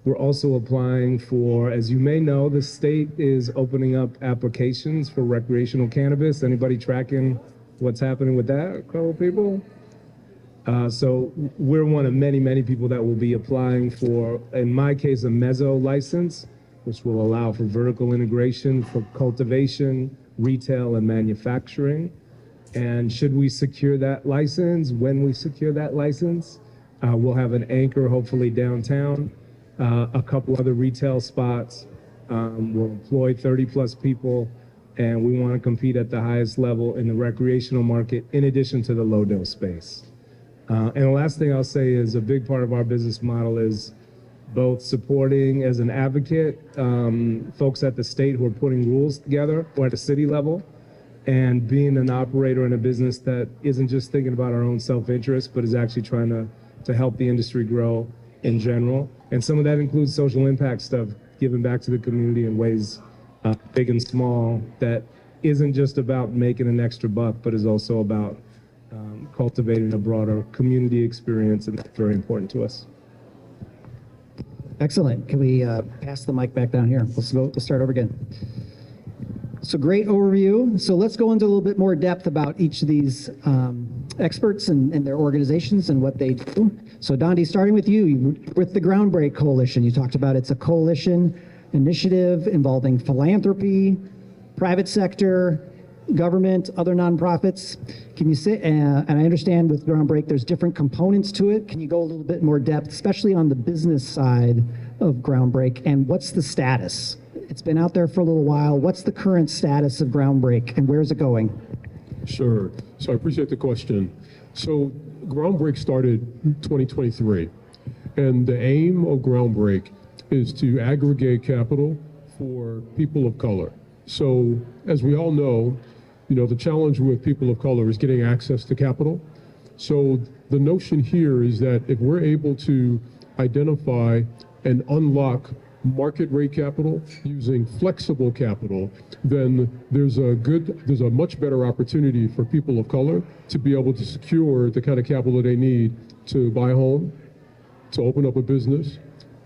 S18: We're also applying for, as you may know, the state is opening up applications for recreational cannabis. Anybody tracking what's happening with that, a couple people? So we're one of many, many people that will be applying for, in my case, a mezzo license, which will allow for vertical integration for cultivation, retail, and manufacturing. And should we secure that license, when we secure that license, we'll have an anchor, hopefully downtown, a couple other retail spots. We'll employ 30 plus people, and we want to compete at the highest level in the recreational market, in addition to the low dose space. And the last thing I'll say is a big part of our business model is both supporting as an advocate folks at the state who are putting rules together or at the city level, and being an operator in a business that isn't just thinking about our own self-interest, but is actually trying to help the industry grow in general. And some of that includes social impact stuff, giving back to the community in ways big and small that isn't just about making an extra buck, but is also about cultivating a broader community experience, and that's very important to us.
S13: Excellent. Can we pass the mic back down here? Let's start over again. So great overview. So let's go into a little bit more depth about each of these experts and their organizations and what they do. So Dondi, starting with you, with the Groundbreak Coalition, you talked about it's a coalition initiative involving philanthropy, private sector, government, other nonprofits. Can you say, and I understand with Groundbreak, there's different components to it. Can you go a little bit more depth, especially on the business side of Groundbreak, and what's the status? It's been out there for a little while. What's the current status of Groundbreak and where's it going?
S14: Sure. So I appreciate the question. So Groundbreak started 2023, and the aim of Groundbreak is to aggregate capital for people of color. So as we all know, the challenge with people of color is getting access to capital. So the notion here is that if we're able to identify and unlock market rate capital, using flexible capital, then there's a much better opportunity for people of color to be able to secure the kind of capital they need to buy a home, to open up a business,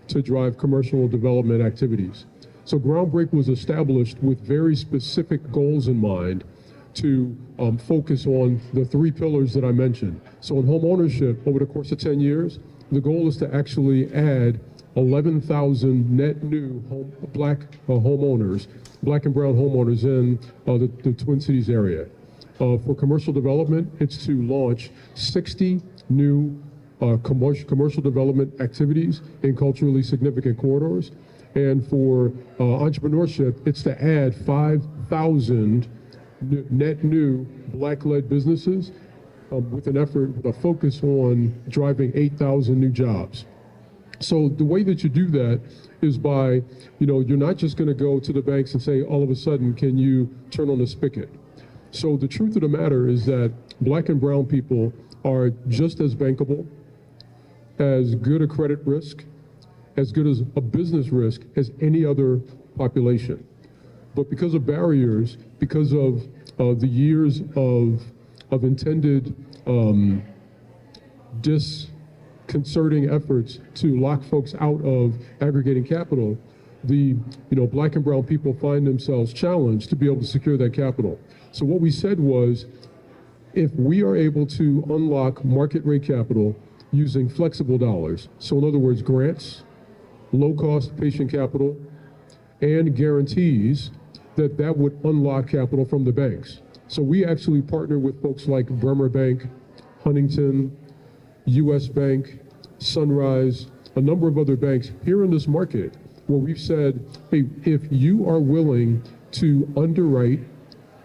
S14: to drive commercial development activities. So Groundbreak was established with very specific goals in mind to focus on the 3 pillars that I mentioned. So in home ownership, over the course of 10 years, the goal is to actually add 11,000 net new black homeowners, black and brown homeowners in the Twin Cities area. For commercial development, it's to launch 60 new commercial development activities in culturally significant corridors. And for entrepreneurship, it's to add 5,000 net new black-led businesses with a focus on driving 8,000 new jobs. So the way that you do that is by, you're not just going to go to the banks and say, all of a sudden, can you turn on the spigot? So the truth of the matter is that black and brown people are just as bankable, as good a credit risk, as good as a business risk as any other population. But because of barriers, because of the years of intended disconcerting efforts to lock folks out of aggregating capital, black and brown people find themselves challenged to be able to secure that capital. So what we said was, if we are able to unlock market rate capital using flexible dollars, so in other words, grants, low-cost patient capital, and guarantees, that would unlock capital from the banks. So we actually partner with folks like Bremer Bank, Huntington, US Bank, Sunrise, a number of other banks here in this market, where we've said, hey, if you are willing to underwrite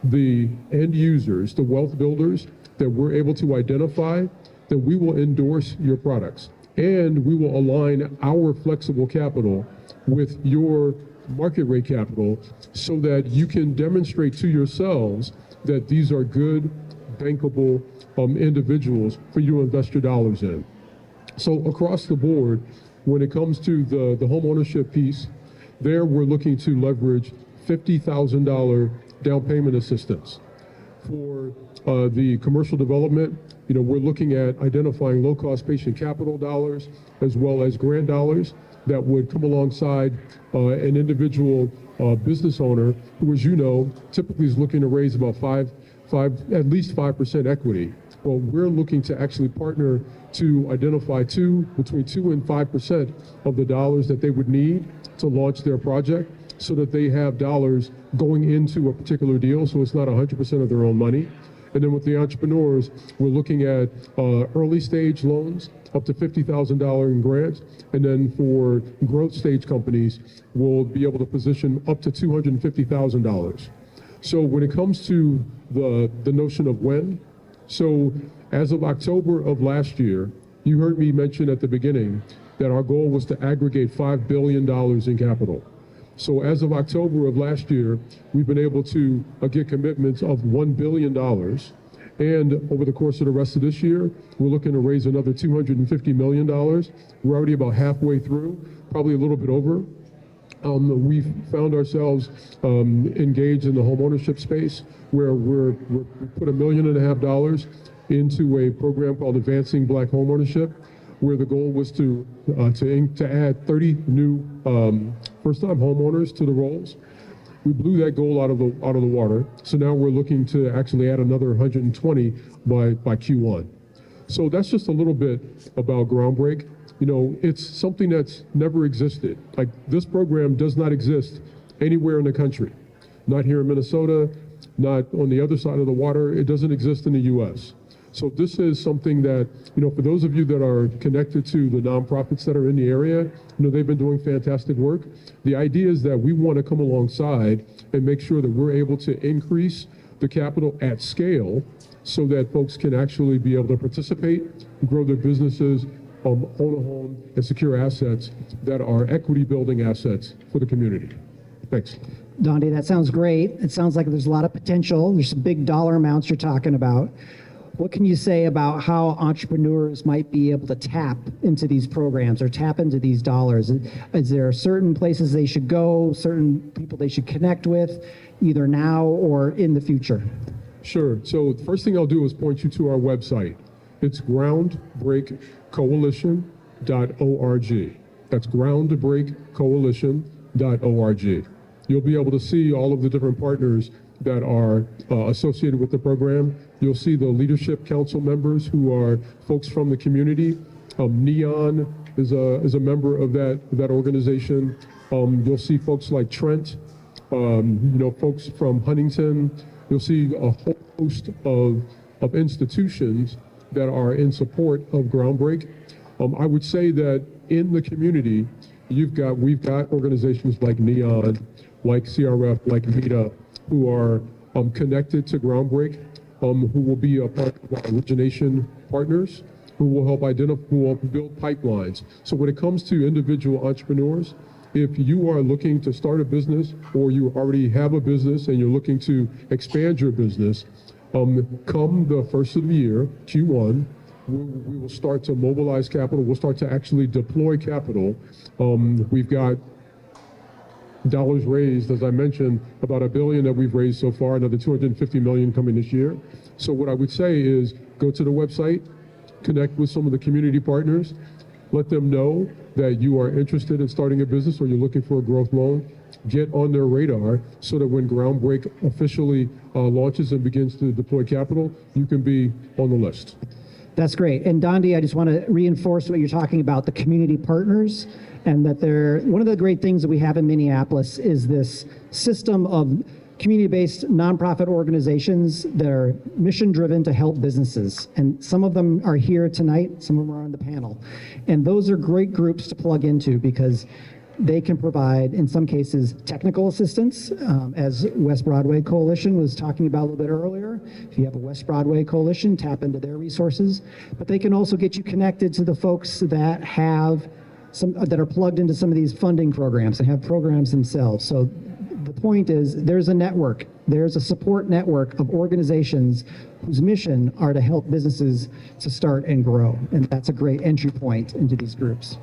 S14: the end users, the wealth builders that we're able to identify, then we will endorse your products. And we will align our flexible capital with your market rate capital so that you can demonstrate to yourselves that these are good, bankable individuals for you to invest your dollars in. So across the board, when it comes to the home ownership piece, there we're looking to leverage $50,000 down payment assistance. For the commercial development, we're looking at identifying low-cost patient capital dollars as well as grant dollars that would come alongside an individual business owner who, as you know, typically is looking to raise about at least 5% equity. Well, we're looking to actually partner to identify between 2 and 5% of the dollars that they would need to launch their project, so that they have dollars going into a particular deal, so it's not 100% of their own money. And then with the entrepreneurs, we're looking at early stage loans up to $50,000 in grants. And then for growth stage companies, we'll be able to position up to $250,000. So when it comes to the notion of when, so as of October of last year, you heard me mention at the beginning that our goal was to aggregate $5 billion in capital. So as of October of last year, we've been able to get commitments of $1 billion. And over the course of the rest of this year, we're looking to raise another $250 million. We're already about halfway through, probably a little bit over. We've found ourselves engaged in the homeownership space, where we put $1.5 million into a program called Advancing Black Homeownership, where the goal was to add 30 new first-time homeowners to the rolls. We blew that goal out of the water. So now we're looking to actually add another 120 by Q1. So that's just a little bit about Groundbreak. It's something that's never existed. Like, this program does not exist anywhere in the country. Not here in Minnesota, not on the other side of the water. It doesn't exist in the US. So this is something that, for those of you that are connected to the nonprofits that are in the area, they've been doing fantastic work. The idea is that we want to come alongside and make sure that we're able to increase the capital at scale so that folks can actually be able to participate, grow their businesses, own a home, and secure assets that are equity building assets for the community. Thanks.
S13: Dondi, that sounds great. It sounds like there's a lot of potential. There's some big dollar amounts you're talking about. what can you say about how entrepreneurs might be able to tap into these programs or tap into these dollars? Is there certain places they should go, certain people they should connect with, either now or in the future?
S14: Sure. So the first thing I'll do is point you to our website. It's groundbreakcoalition.org. That's groundbreakcoalition.org. You'll be able to see all of the different partners that are associated with the program. You'll see the leadership council members who are folks from the community. Neon is a member of that organization. You'll see folks like Trent, folks from Huntington. You'll see a whole host of institutions that are in support of Groundbreak. I would say that in the community, we've got organizations like Neon, like CRF, like META, who are connected to Groundbreak, who will be a part of our origination partners, who will help who will build pipelines. So when it comes to individual entrepreneurs, if you are looking to start a business or you already have a business and you're looking to expand your business, come the first of the year, Q1, we will start to mobilize capital. We'll start to actually deploy capital. We've got dollars raised, as I mentioned, about $1 billion that we've raised so far, another $250 million coming this year. So what I would say is go to the website, connect with some of the community partners, let them know that you are interested in starting a business or you're looking for a growth loan. Get on their radar so that when Groundbreak officially launches and begins to deploy capital, you can be on the list.
S13: That's great. And Dondi, I just want to reinforce what you're talking about, the community partners, and that one of the great things that we have in Minneapolis is this system of community-based nonprofit organizations that are mission-driven to help businesses. And some of them are here tonight, some of them are on the panel. And those are great groups to plug into because they can provide, in some cases, technical assistance, as West Broadway Coalition was talking about a little bit earlier. If you have a West Broadway Coalition, tap into their resources. But they can also get you connected to the folks that that are plugged into some of these funding programs and have programs themselves. So the point is there's a network, there's a support network of organizations whose mission are to help businesses to start and grow. And that's a great entry point into these groups.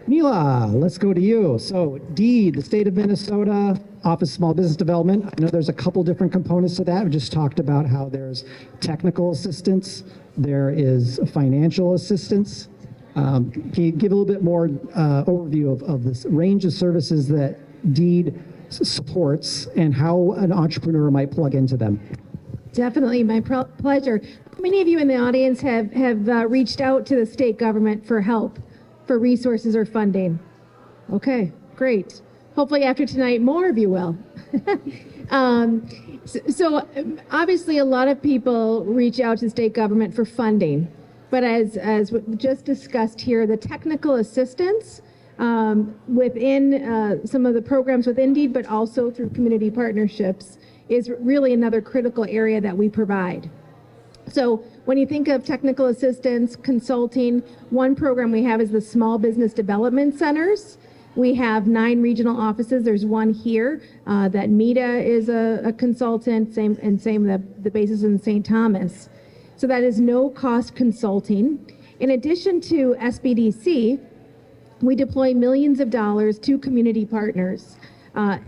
S13: Mila, let's go to you. So DEED, the state of Minnesota, Office of Small Business Development. I know there's a couple different components to that. We just talked about how there's technical assistance, there is financial assistance. Can you give a little bit more overview of this range of services that DEED supports and how an entrepreneur might plug into them?
S15: Definitely, my pleasure. Many of you in the audience have reached out to the state government for help, for resources or funding. Okay, great. Hopefully after tonight, more of you will. So obviously a lot of people reach out to state government for funding, but as just discussed here, the technical assistance within some of the programs within DEED, but also through community partnerships is really another critical area that we provide. So when you think of technical assistance, consulting, one program we have is the Small Business Development Centers. We have 9 regional offices. There's one here that META is a consultant, same the base is in St. Thomas. So that is no cost consulting. In addition to SBDC, we deploy millions of dollars to community partners.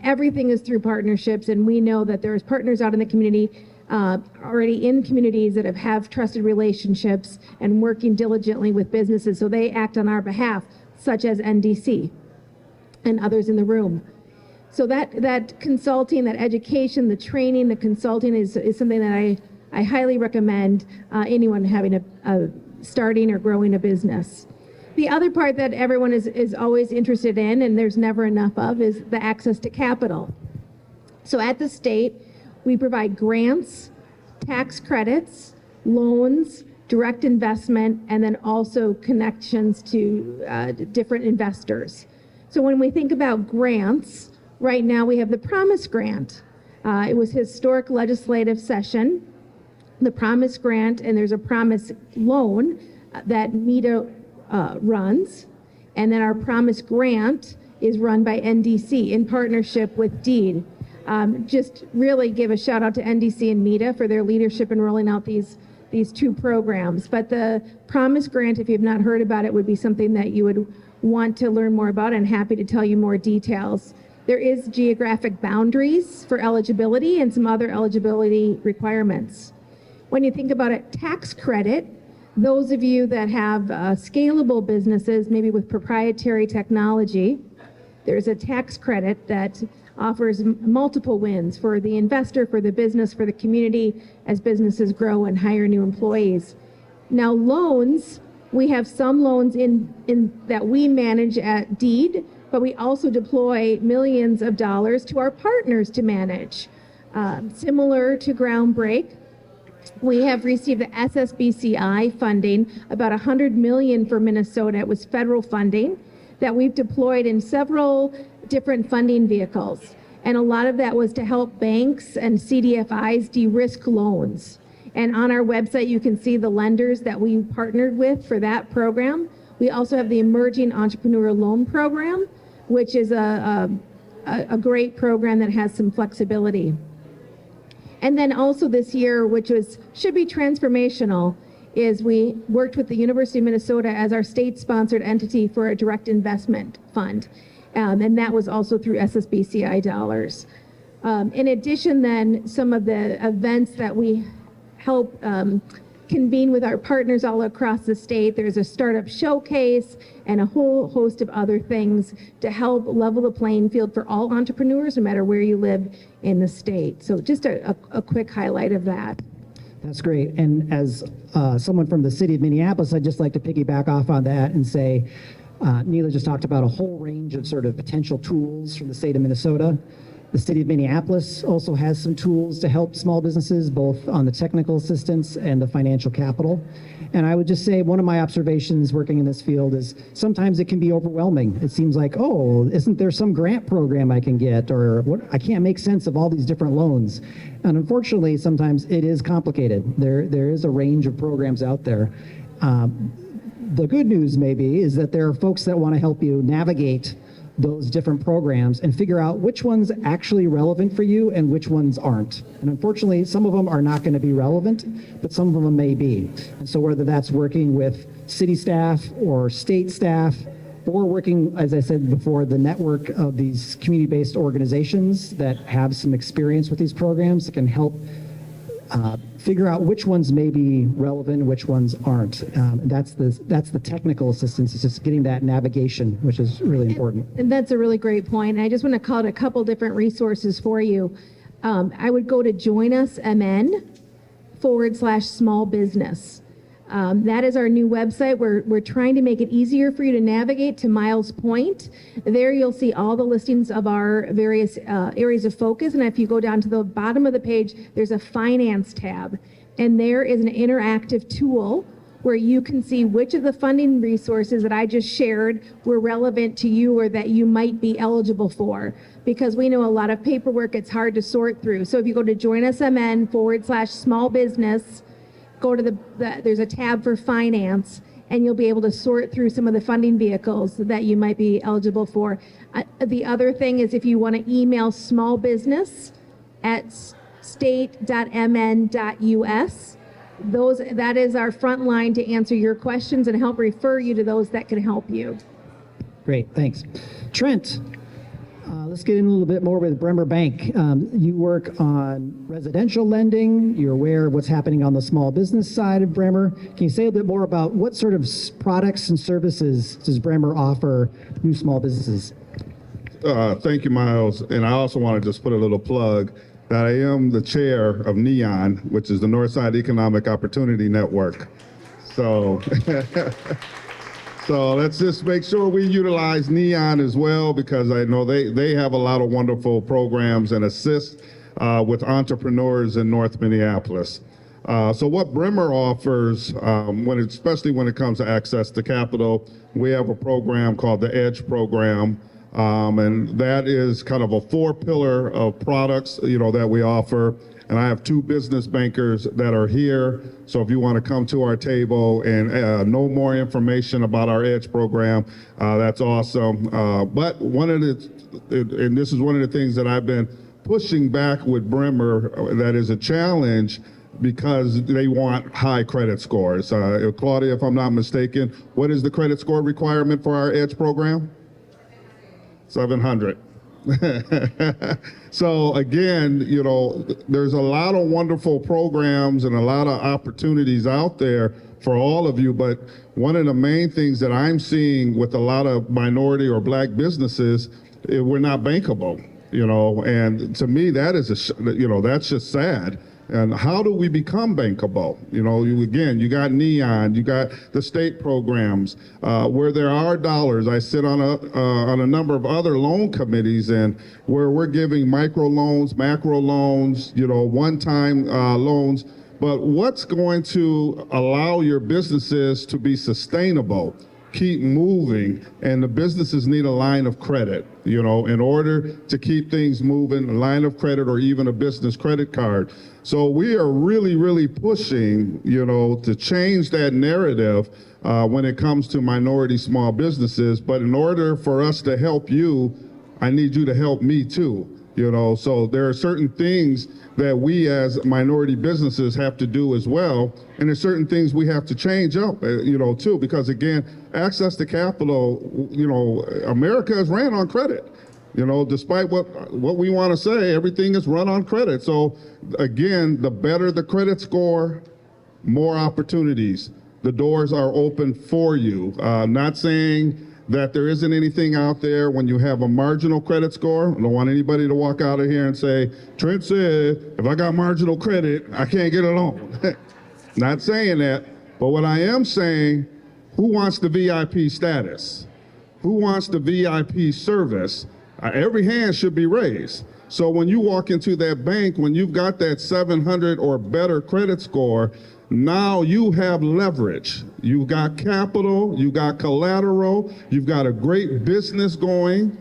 S15: Everything is through partnerships, and we know that there's partners out in the community already in communities that have trusted relationships and working diligently with businesses, so they act on our behalf, such as NDC and others in the room. So that consulting, that education, the training, the consulting is something that I highly recommend anyone having starting or growing a business. The other part that everyone is always interested in, and there's never enough of, is the access to capital. So at the state, we provide grants, tax credits, loans, direct investment, and then also connections to different investors. So when we think about grants, right now we have the Promise Grant. It was historic legislative session, the Promise Grant, and there's a Promise Loan that META runs, and then our Promise Grant is run by NDC in partnership with DEED. Just really give a shout out to NDC and META for their leadership in rolling out these two programs. But the Promise Grant, if you've not heard about it, would be something that you would want to learn more about, and happy to tell you more details. There is geographic boundaries for eligibility and some other eligibility requirements. When you think about a tax credit, those of you that have scalable businesses, maybe with proprietary technology, there's a tax credit that offers multiple wins for the investor, for the business, for the community as businesses grow and hire new employees. Now loans, we have some loans in that we manage at Deed, but we also deploy millions of dollars to our partners to manage. Similar to Groundbreak, we have received the SSBCI funding, about $100 million for Minnesota. It was federal funding that we've deployed in several different funding vehicles. And a lot of that was to help banks and CDFIs de-risk loans. And on our website, you can see the lenders that we partnered with for that program. We also have the Emerging Entrepreneur Loan Program, which is a great program that has some flexibility. And then also this year, which should be transformational, is we worked with the University of Minnesota as our state-sponsored entity for a direct investment fund. And that was also through SSBCI dollars. In addition, then, some of the events that we help convene with our partners all across the state. There's a startup showcase and a whole host of other things to help level the playing field for all entrepreneurs, no matter where you live in the state. So just a quick highlight of that.
S13: That's great. And as someone from the city of Minneapolis, I'd just like to piggyback off on that and say, Neela just talked about a whole range of sort of potential tools from the state of Minnesota. The city of Minneapolis also has some tools to help small businesses, both on the technical assistance and the financial capital. And I would just say one of my observations working in this field is sometimes it can be overwhelming. It seems like, oh, isn't there some grant program I can get? Or what? I can't make sense of all these different loans. And unfortunately, sometimes it is complicated. There is a range of programs out there. The good news maybe is that there are folks that want to help you navigate those different programs and figure out which one's actually relevant for you and which ones aren't. And unfortunately, some of them are not going to be relevant, but some of them may be. And so whether that's working with city staff or state staff, or working, as I said before, the network of these community-based organizations that have some experience with these programs that can help figure out which ones may be relevant and which ones aren't. That's the technical assistance. It's just getting that navigation, which is really important.
S15: And that's a really great point. I just want to call out a couple different resources for you. I would go to joinusmn.com/small business. That is our new website. We're trying to make it easier for you to navigate to Miles' point. There you'll see all the listings of our various areas of focus. And if you go down to the bottom of the page, there's a finance tab. And there is an interactive tool where you can see which of the funding resources that I just shared were relevant to you or that you might be eligible for. Because we know a lot of paperwork, it's hard to sort through. So if you go to joinusmn.com/small business, go to there's a tab for finance, and you'll be able to sort through some of the funding vehicles that you might be eligible for. The other thing is if you want to email small business at state.mn.us, that is our front line to answer your questions and help refer you to those that can help you.
S13: Great, thanks. Trent, let's get in a little bit more with Bremer Bank. You work on residential lending. You're aware of what's happening on the small business side of Bremer. Can you say a bit more about what sort of products and services does Bremer offer new small businesses?
S16: Thank you, Miles. And I also want to just put a little plug that I am the chair of NEON, which is the Northside Economic Opportunity Network. So So let's just make sure we utilize NEON as well, because I know they have a lot of wonderful programs and assist with entrepreneurs in North Minneapolis. So what Bremer offers, especially when it comes to access to capital, we have a program called the EDGE program, and that is kind of a 4-pillar of products, that we offer. And I have 2 business bankers that are here. So if you want to come to our table and know more information about our EDGE program, that's awesome. But and this is one of the things that I've been pushing back with Bremer that is a challenge because they want high credit scores. Claudia, if I'm not mistaken, what is the credit score requirement for our EDGE program? 700. So again, you know, there's a lot of wonderful programs and a lot of opportunities out there for all of you, but one of the main things that I'm seeing with a lot of minority or black businesses, we're not bankable, you know, and to me that is that's just sad. And how do we become bankable? You know, you got NEON, you got the state programs where there are dollars. I sit on a number of other loan committees, and where we're giving micro loans, macro loans, you know, one-time loans. But what's going to allow your businesses to be sustainable, keep moving, and the businesses need a line of credit, you know, in order to keep things moving, a line of credit or even a business credit card. So we are really, really pushing, you know, to change that narrative when it comes to minority small businesses. But in order for us to help you, I need you to help me too, you know. So there are certain things that we as minority businesses have to do as well. And there's certain things we have to change up, you know, too, because again, access to capital, you know, America is ran on credit. You know, despite what we want to say, everything is run on credit. So again, the better the credit score, more opportunities. The doors are open for you. Not saying that there isn't anything out there when you have a marginal credit score. I don't want anybody to walk out of here and say, Trent said, if I got marginal credit, I can't get a loan. Not saying that, but what I am saying, who wants the VIP status? Who wants the VIP service? Every hand should be raised. So when you walk into that bank, when you've got that 700 or better credit score, now you have leverage. You've got capital, you've got collateral, you've got a great business going.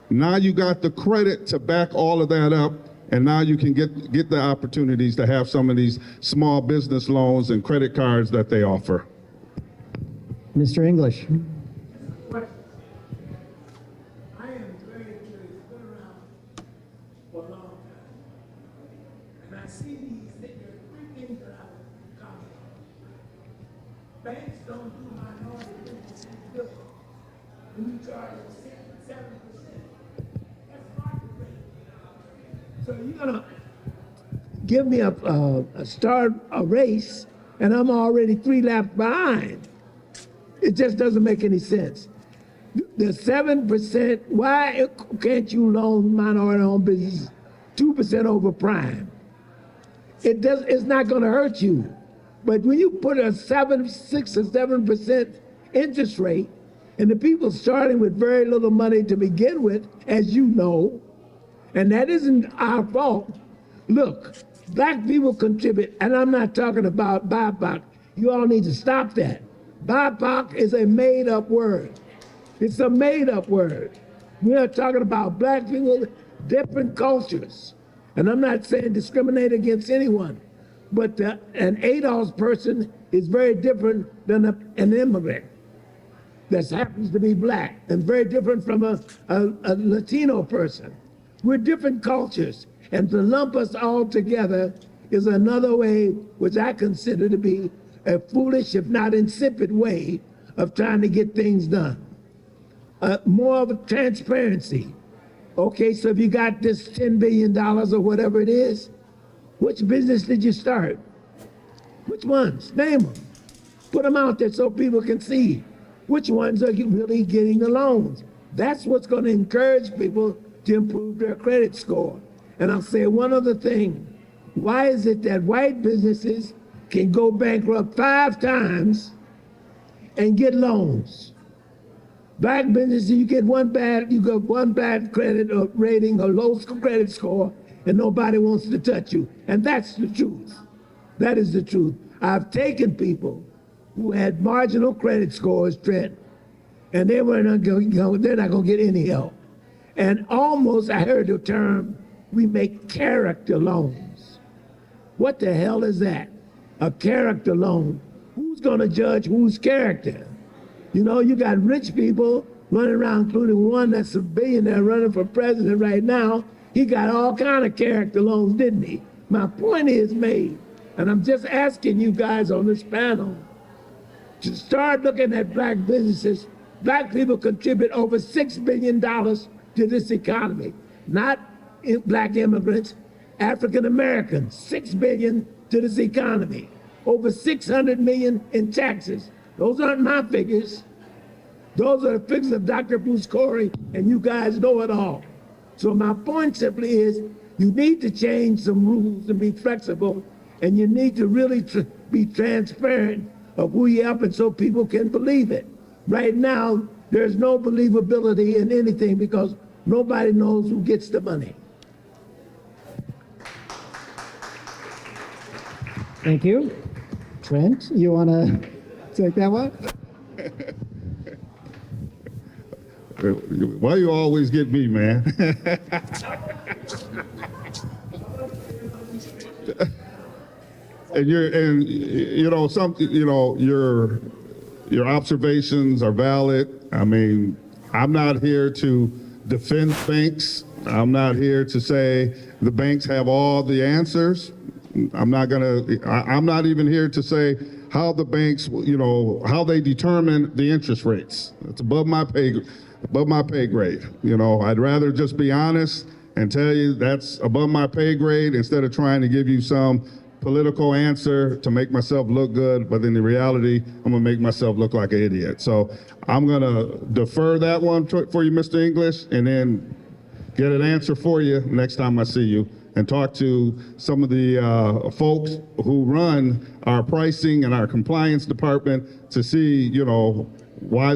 S16: Now you got the credit to back all of that up, and now you can get the opportunities to have some of these small business loans and credit cards that they offer.
S13: Mr. English.
S19: Banks don't do minority businesses good. We charge 7%. That's market rate. So you're gonna give me a race, and I'm already 3 laps behind. It just doesn't make any sense. The 7%. Why can't you loan minority-owned businesses 2% over prime? It's not going to hurt you. But when you put a 6 or 7% interest rate, and the people starting with very little money to begin with, as you know, and that isn't our fault. Look, black people contribute, and I'm not talking about BIPOC. You all need to stop that. BIPOC is a made-up word. It's a made-up word. We are talking about black people, different cultures. And I'm not saying discriminate against anyone. But an ADOS person is very different than an immigrant that happens to be black, and very different from a Latino person. We're different cultures, and to lump us all together is another way, which I consider to be a foolish, if not insipid way of trying to get things done. More of a transparency. Okay, so if you got this $10 billion or whatever it is, which business did you start? Which ones? Name them. Put them out there so people can see which ones are really getting the loans. That's what's going to encourage people to improve their credit score. And I'll say one other thing. Why is it that white businesses can go bankrupt 5 times and get loans? Black businesses, you get one bad credit or rating or low credit score, and nobody wants to touch you. And that's the truth. That is the truth. I've taken people who had marginal credit scores, Trent, and they're not going to get any help. And almost, I heard the term, we make character loans. What the hell is that? A character loan. Who's going to judge whose character? You know, you got rich people running around, including one that's a billionaire running for president right now, He got all kind of character loans, didn't he? My point is made, and I'm just asking you guys on this panel to start looking at black businesses. Black people contribute over $6 billion to this economy, not black immigrants, African Americans, $6 billion to this economy, over $600 million in taxes. Those aren't my figures. Those are the figures of Dr. Bruce Corey, and you guys know it all. So my point simply is, you need to change some rules and be flexible, and you need to really be transparent of who you're helping so people can believe it. Right now, there's no believability in anything because nobody knows who gets the money.
S13: Thank you. Trent, you want to take that one?
S16: Why you always get me, man? Your observations are valid. I mean, I'm not here to defend banks. I'm not here to say the banks have all the answers. I'm not even here to say how the banks, how they determine the interest rates. It's above my pay grade. I'd rather just be honest and tell you that's above my pay grade instead of trying to give you some political answer to make myself look good, but in the reality, I'm gonna make myself look like an idiot. So I'm gonna defer that one for you, Mr. English, and then get an answer for you next time I see you, and talk to some of the folks who run our pricing and our compliance department to see, why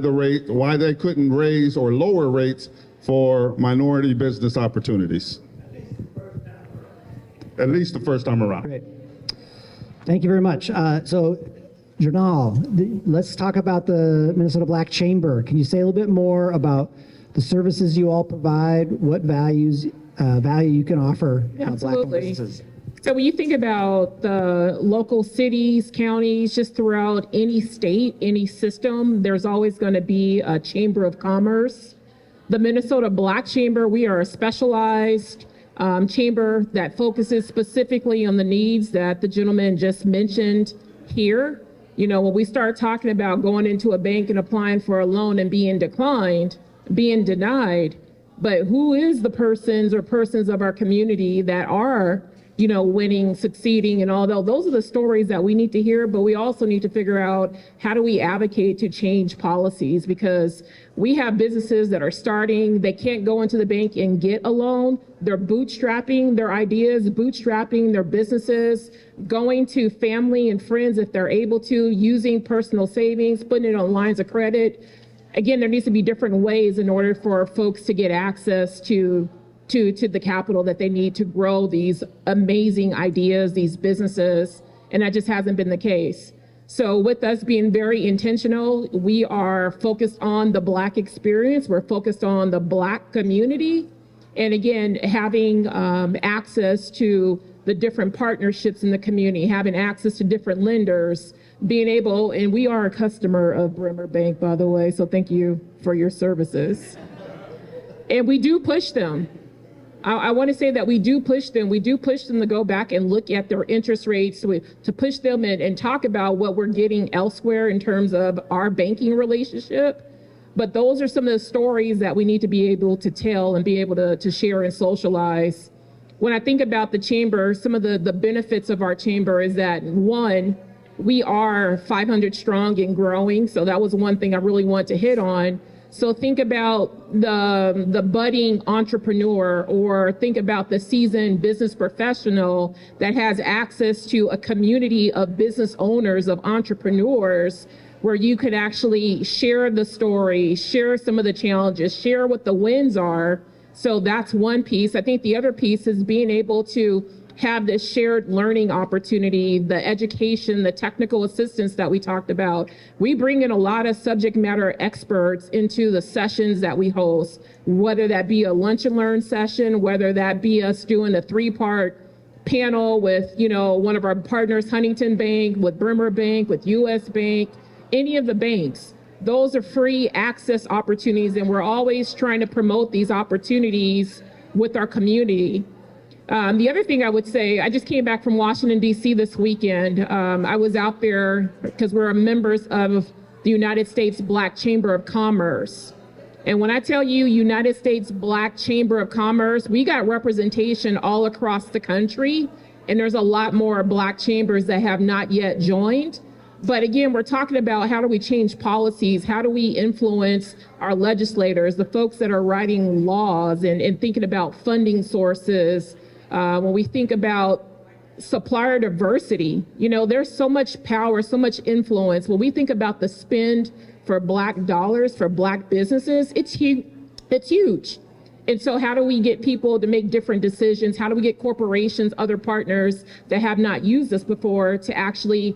S16: they couldn't raise or lower rates for minority business opportunities. At least the first time around.
S13: Great. Thank you very much. So, Janal, let's talk about the Minnesota Black Chamber. Can you say a little bit more about the services you all provide, what value you can offer Black businesses?
S17: So when you think about the local cities, counties, just throughout any state, any system, there's always going to be a chamber of commerce. The Minnesota Black Chamber, we are a specialized chamber that focuses specifically on the needs that the gentleman just mentioned here. When we start talking about going into a bank and applying for a loan and being denied, but who is the persons of our community that are winning, succeeding, and all that. Those are the stories that we need to hear, but we also need to figure out how do we advocate to change policies, because we have businesses that are starting, they can't go into the bank and get a loan. They're bootstrapping their ideas, bootstrapping their businesses, going to family and friends if they're able to, using personal savings, putting it on lines of credit. Again, there needs to be different ways in order for folks to get access to the capital that they need to grow these amazing ideas, these businesses, and that just hasn't been the case. So with us being very intentional, we are focused on the Black experience, we're focused on the Black community, and again, having access to the different partnerships in the community, having access to different lenders, being able, and we are a customer of Bremer Bank, by the way, so thank you for your services. And we do push them. I want to say that we do push them. We do push them to go back and look at their interest rates, to push them and talk about what we're getting elsewhere in terms of our banking relationship. But those are some of the stories that we need to be able to tell and be able to share and socialize. When I think about the chamber, some of the benefits of our chamber is that, one, we are 500 strong and growing. So that was one thing I really want to hit on. So think about the budding entrepreneur, or think about the seasoned business professional that has access to a community of business owners, of entrepreneurs, where you could actually share the story, share some of the challenges, share what the wins are. So that's one piece. I think the other piece is being able to have this shared learning opportunity, the education, the technical assistance that we talked about. We bring in a lot of subject matter experts into the sessions that we host, whether that be a lunch and learn session, whether that be us doing a 3-part panel with, one of our partners, Huntington Bank, with Bremer Bank, with US Bank, any of the banks. Those are free access opportunities, and we're always trying to promote these opportunities with our community. The other thing I would say, I just came back from Washington, D.C. this weekend. I was out there because we're members of the United States Black Chamber of Commerce. And when I tell you United States Black Chamber of Commerce, we got representation all across the country, and there's a lot more Black chambers that have not yet joined. But again, we're talking about how do we change policies? How do we influence our legislators, the folks that are writing laws and thinking about funding sources? When we think about supplier diversity, you know, there's so much power, so much influence. When we think about the spend for Black dollars, for Black businesses, it's huge. It's huge. And so how do we get people to make different decisions? How do we get corporations, other partners that have not used us before to actually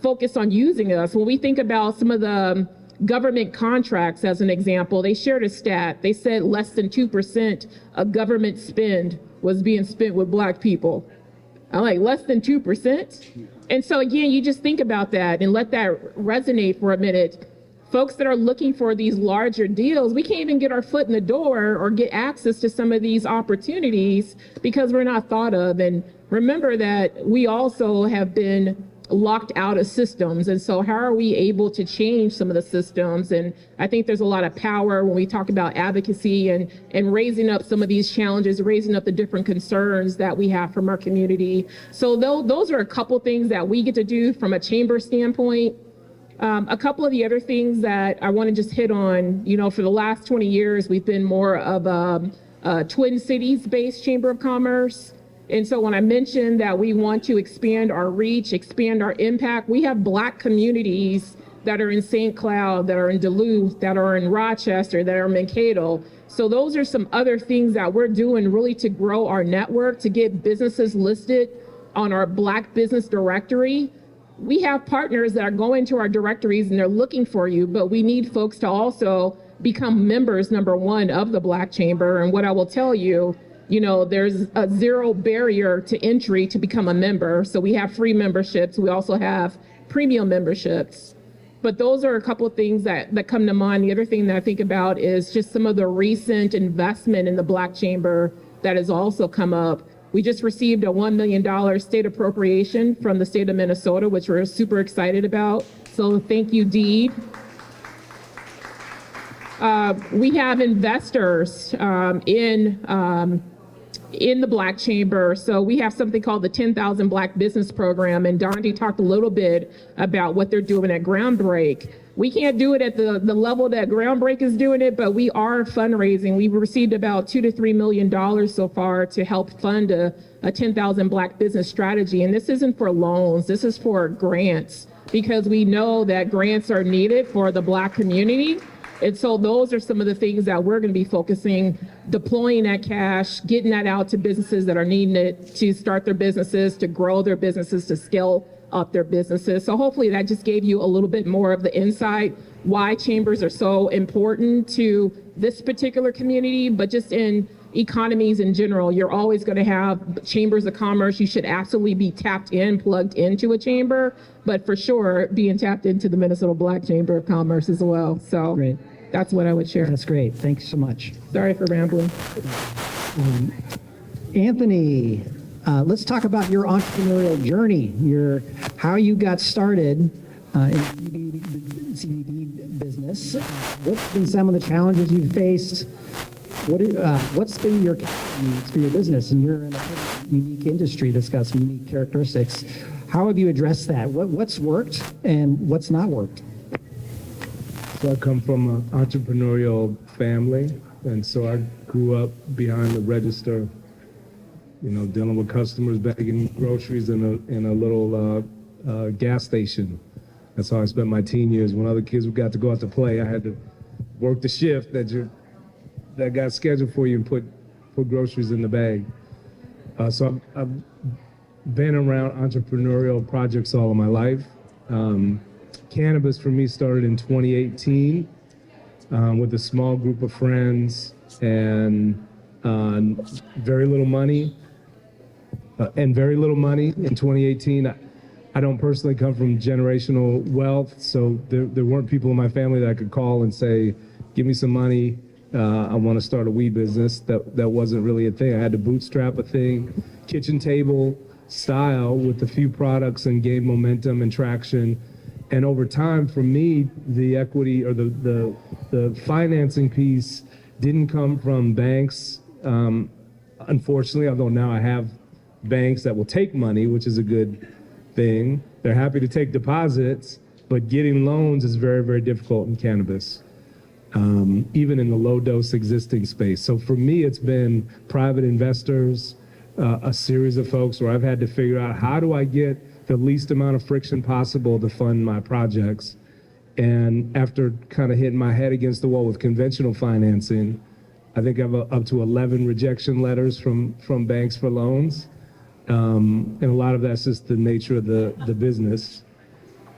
S17: focus on using us? When we think about some of the government contracts, as an example, they shared a stat. They said less than 2% of government spend was being spent with Black people. I'm like, less than 2%? And so again, you just think about that and let that resonate for a minute. Folks that are looking for these larger deals, we can't even get our foot in the door or get access to some of these opportunities because we're not thought of. And remember that we also have been locked out of systems. And so how are we able to change some of the systems? And I think there's a lot of power when we talk about advocacy and raising up some of these challenges, raising up the different concerns that we have from our community. So those are a couple things that we get to do from a chamber standpoint. A couple of the other things that I want to just hit on, you know, for the last 20 years, we've been more of a Twin Cities-based Chamber of Commerce. And so when I mentioned that we want to expand our reach, expand our impact, we have Black communities that are in St. Cloud, that are in Duluth, that are in Rochester, that are in Mankato. So those are some other things that we're doing really to grow our network, to get businesses listed on our Black business directory. We have partners that are going to our directories and they're looking for you, but we need folks to also become members, number one, of the Black Chamber. And what I will tell you, you know, there's a zero barrier to entry to become a member. So we have free memberships. We also have premium memberships. But those are a couple of things that come to mind. The other thing that I think about is just some of the recent investment in the Black Chamber that has also come up. We just received a $1 million state appropriation from the state of Minnesota, which we're super excited about. So thank you, Deed. We have investors in the Black Chamber. So we have something called the 10,000 Black Business Program, and Dondi talked a little bit about what they're doing at Groundbreak. We can't do it at the level that Groundbreak is doing it, but we are fundraising. We've received about $2 to $3 million so far to help fund a 10,000 Black business strategy. And this isn't for loans, this is for grants, because we know that grants are needed for the Black community. And so those are some of the things that we're going to be focusing, deploying that cash, getting that out to businesses that are needing it to start their businesses, to grow their businesses, to scale up their businesses. So hopefully that just gave you a little bit more of the insight why chambers are so important to this particular community, but just in economies in general. You're always going to have chambers of commerce. You should absolutely be tapped in, plugged into a chamber, but for sure being tapped into the Minnesota Black Chamber of Commerce as well. So great. That's what I would share.
S13: That's great. Thanks so much.
S17: Sorry for rambling.
S13: Anthony, let's talk about your entrepreneurial journey, how you got started in CBD business. What's been some of the challenges you've faced? What's been your for your business? And you're in a unique industry that's got some unique characteristics. How have you addressed that? What's worked and what's not worked?
S18: So I come from an entrepreneurial family, and so I grew up behind the register, you know, dealing with customers, bagging groceries in a little gas station. That's how I spent my teen years. When other kids got to go out to play, I had to work the shift that got scheduled for you and put groceries in the bag. So I've been around entrepreneurial projects all of my life. Cannabis for me started in 2018 with a small group of friends and very little money. In 2018. I don't personally come from generational wealth, so there weren't people in my family that I could call and say, give me some money, I want to start a weed business. That wasn't really a thing. I had to bootstrap a thing, kitchen table style with a few products and gain momentum and traction. And over time, for me, the equity or the financing piece didn't come from banks. Unfortunately, although now I have banks that will take money, which is a good thing. They're happy to take deposits, but getting loans is very, very difficult in cannabis, even in the low dose existing space. So for me, it's been private investors, a series of folks where I've had to figure out how do I get the least amount of friction possible to fund my projects. And after kind of hitting my head against the wall with conventional financing, I think I have up to 11 rejection letters from banks for loans. And a lot of that's just the nature of the business.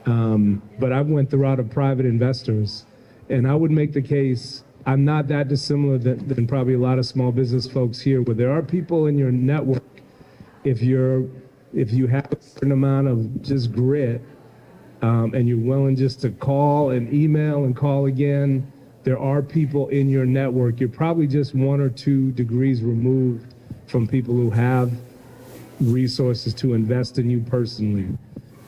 S18: But I went the route of private investors, and I would make the case, I'm not that dissimilar than probably a lot of small business folks here, where there are people in your network, if you have a certain amount of just grit, and you're willing just to call and email and call again, there are people in your network. You're probably just 1 or 2 degrees removed from people who have resources to invest in you personally.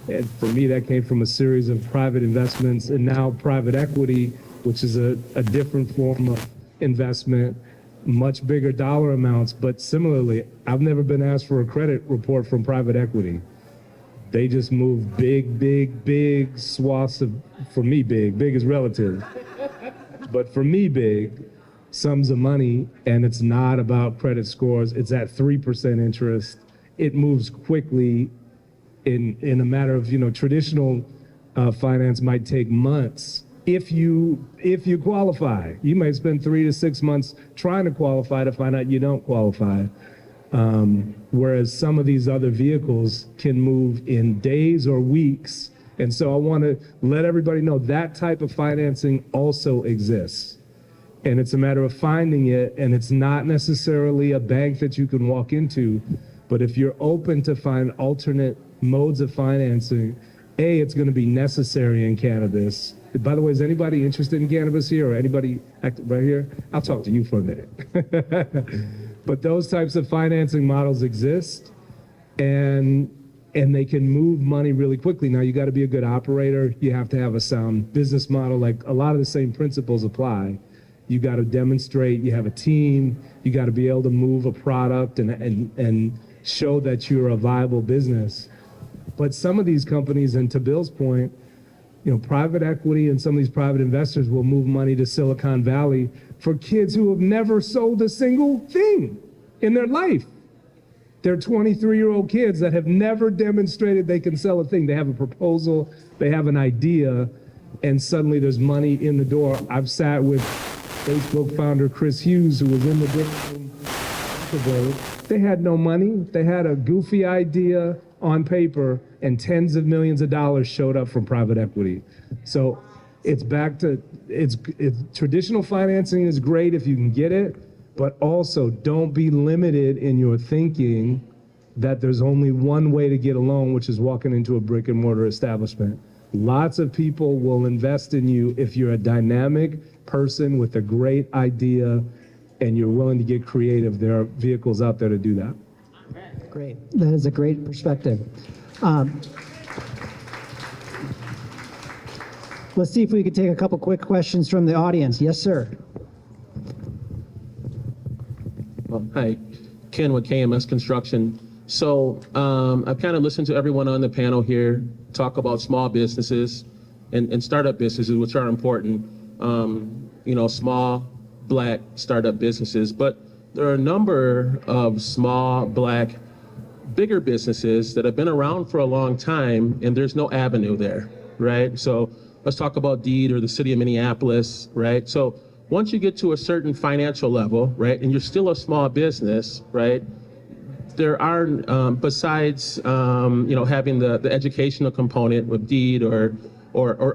S18: And for me, that came from a series of private investments and now private equity, which is a different form of investment, much bigger dollar amounts. But similarly, I've never been asked for a credit report from private equity. They just move big swaths of, for me, big is relative. But for me, big sums of money, and it's not about credit scores. It's at 3% interest. It moves quickly. In a matter of, traditional finance might take months. If you qualify, you might spend 3 to 6 months trying to qualify to find out you don't qualify. Whereas some of these other vehicles can move in days or weeks. And so I want to let everybody know that type of financing also exists. And it's a matter of finding it, and it's not necessarily a bank that you can walk into, but if you're open to find alternate modes of financing, it's going to be necessary in cannabis. By the way, is anybody interested in cannabis here, or anybody active right here? I'll talk to you for a minute. But those types of financing models exist, and they can move money really quickly. Now, you got to be a good operator. You have to have a sound business model. Like, a lot of the same principles apply. You got to demonstrate you have a team. You got to be able to move a product and show that you're a viable business. But some of these companies, and to Bill's point, private equity and some of these private investors will move money to Silicon Valley for kids who have never sold a single thing in their life. They're 23-year-old kids that have never demonstrated they can sell a thing. They have a proposal, they have an idea, and suddenly there's money in the door. I've sat with Facebook founder Chris Hughes, who was in the room. They had no money. They had a goofy idea on paper, and tens of millions of dollars showed up from private equity. So it's back to, traditional financing is great if you can get it, but also don't be limited in your thinking that there's only one way to get a loan, which is walking into a brick and mortar establishment. Lots of people will invest in you if you're a dynamic person with a great idea and you're willing to get creative. There are vehicles out there to do that.
S13: Great. That is a great perspective. Let's see if we could take a couple quick questions from the audience. Yes, sir.
S20: Hi, Ken with KMS Construction. So I've kind of listened to everyone on the panel here talk about small businesses and startup businesses, which are important. Small Black startup businesses, but there are a number of small Black bigger businesses that have been around for a long time, and there's no avenue there, right? So let's talk about Deed or the city of Minneapolis, right? So once you get to a certain financial level, right, and you're still a small business, right, there are, besides, having the educational component with Deed or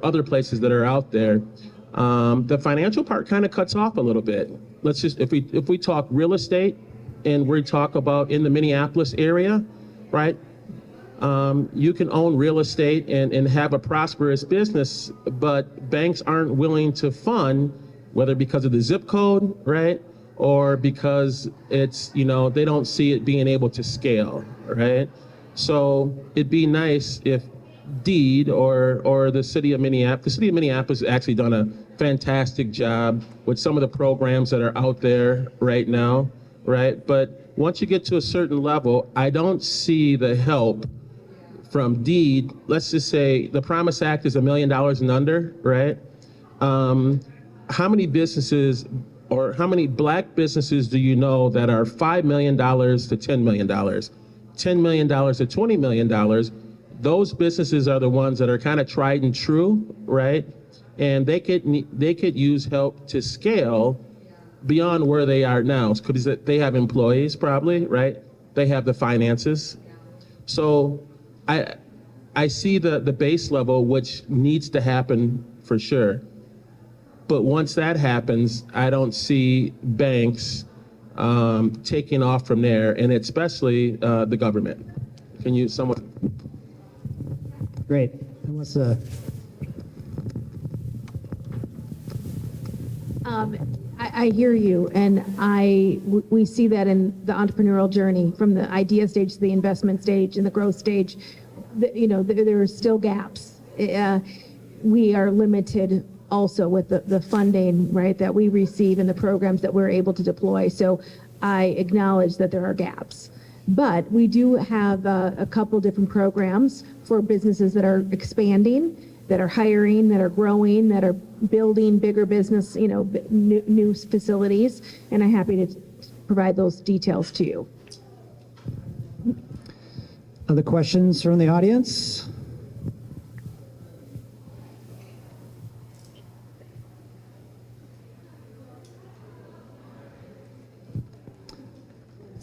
S20: other places that are out there, the financial part kind of cuts off a little bit. Let's just, if we talk real estate and we talk about in the Minneapolis area, right? You can own real estate and have a prosperous business, but banks aren't willing to fund whether because of the zip code, right? Or because it's, they don't see it being able to scale, right? So it'd be nice if DEED or the city of Minneapolis has actually done a fantastic job with some of the programs that are out there right now, right? But once you get to a certain level, I don't see the help from DEED. Let's just say the Promise Act is $1 million and under, right? How many businesses or how many black businesses do you know that are $5 million to $10 million, $10 million to $20 million? Those businesses are the ones that are kind of tried and true, right? And they could use help to scale beyond where they are now, because they have employees probably, right? They have the finances. So I see the base level, which needs to happen for sure. But once that happens, I don't see banks taking off from there, and especially the government. Can you somewhat?
S13: Great. Unless,
S15: I hear you, and we see that in the entrepreneurial journey, from the idea stage to the investment stage and the growth stage. There are still gaps. We are limited also with the funding, right, that we receive and the programs that we're able to deploy. So I acknowledge that there are gaps. But we do have a couple different programs for businesses that are expanding, that are hiring, that are growing, that are building bigger business, new facilities, and I'm happy to provide those details to you.
S13: other questions from the audience?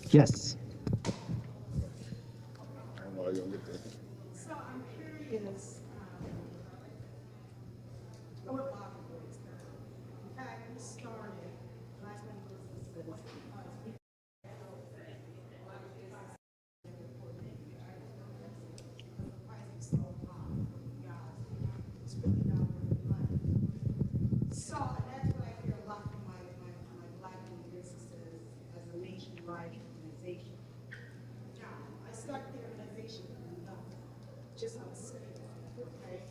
S13: Yes.
S8: So I'm curious, what about this? In fact, we started Black businesses because we so that's what I hear a lot from my Black-owned businesses as a nationwide organization. Now, I started the organization from nothing, just on a scale, okay?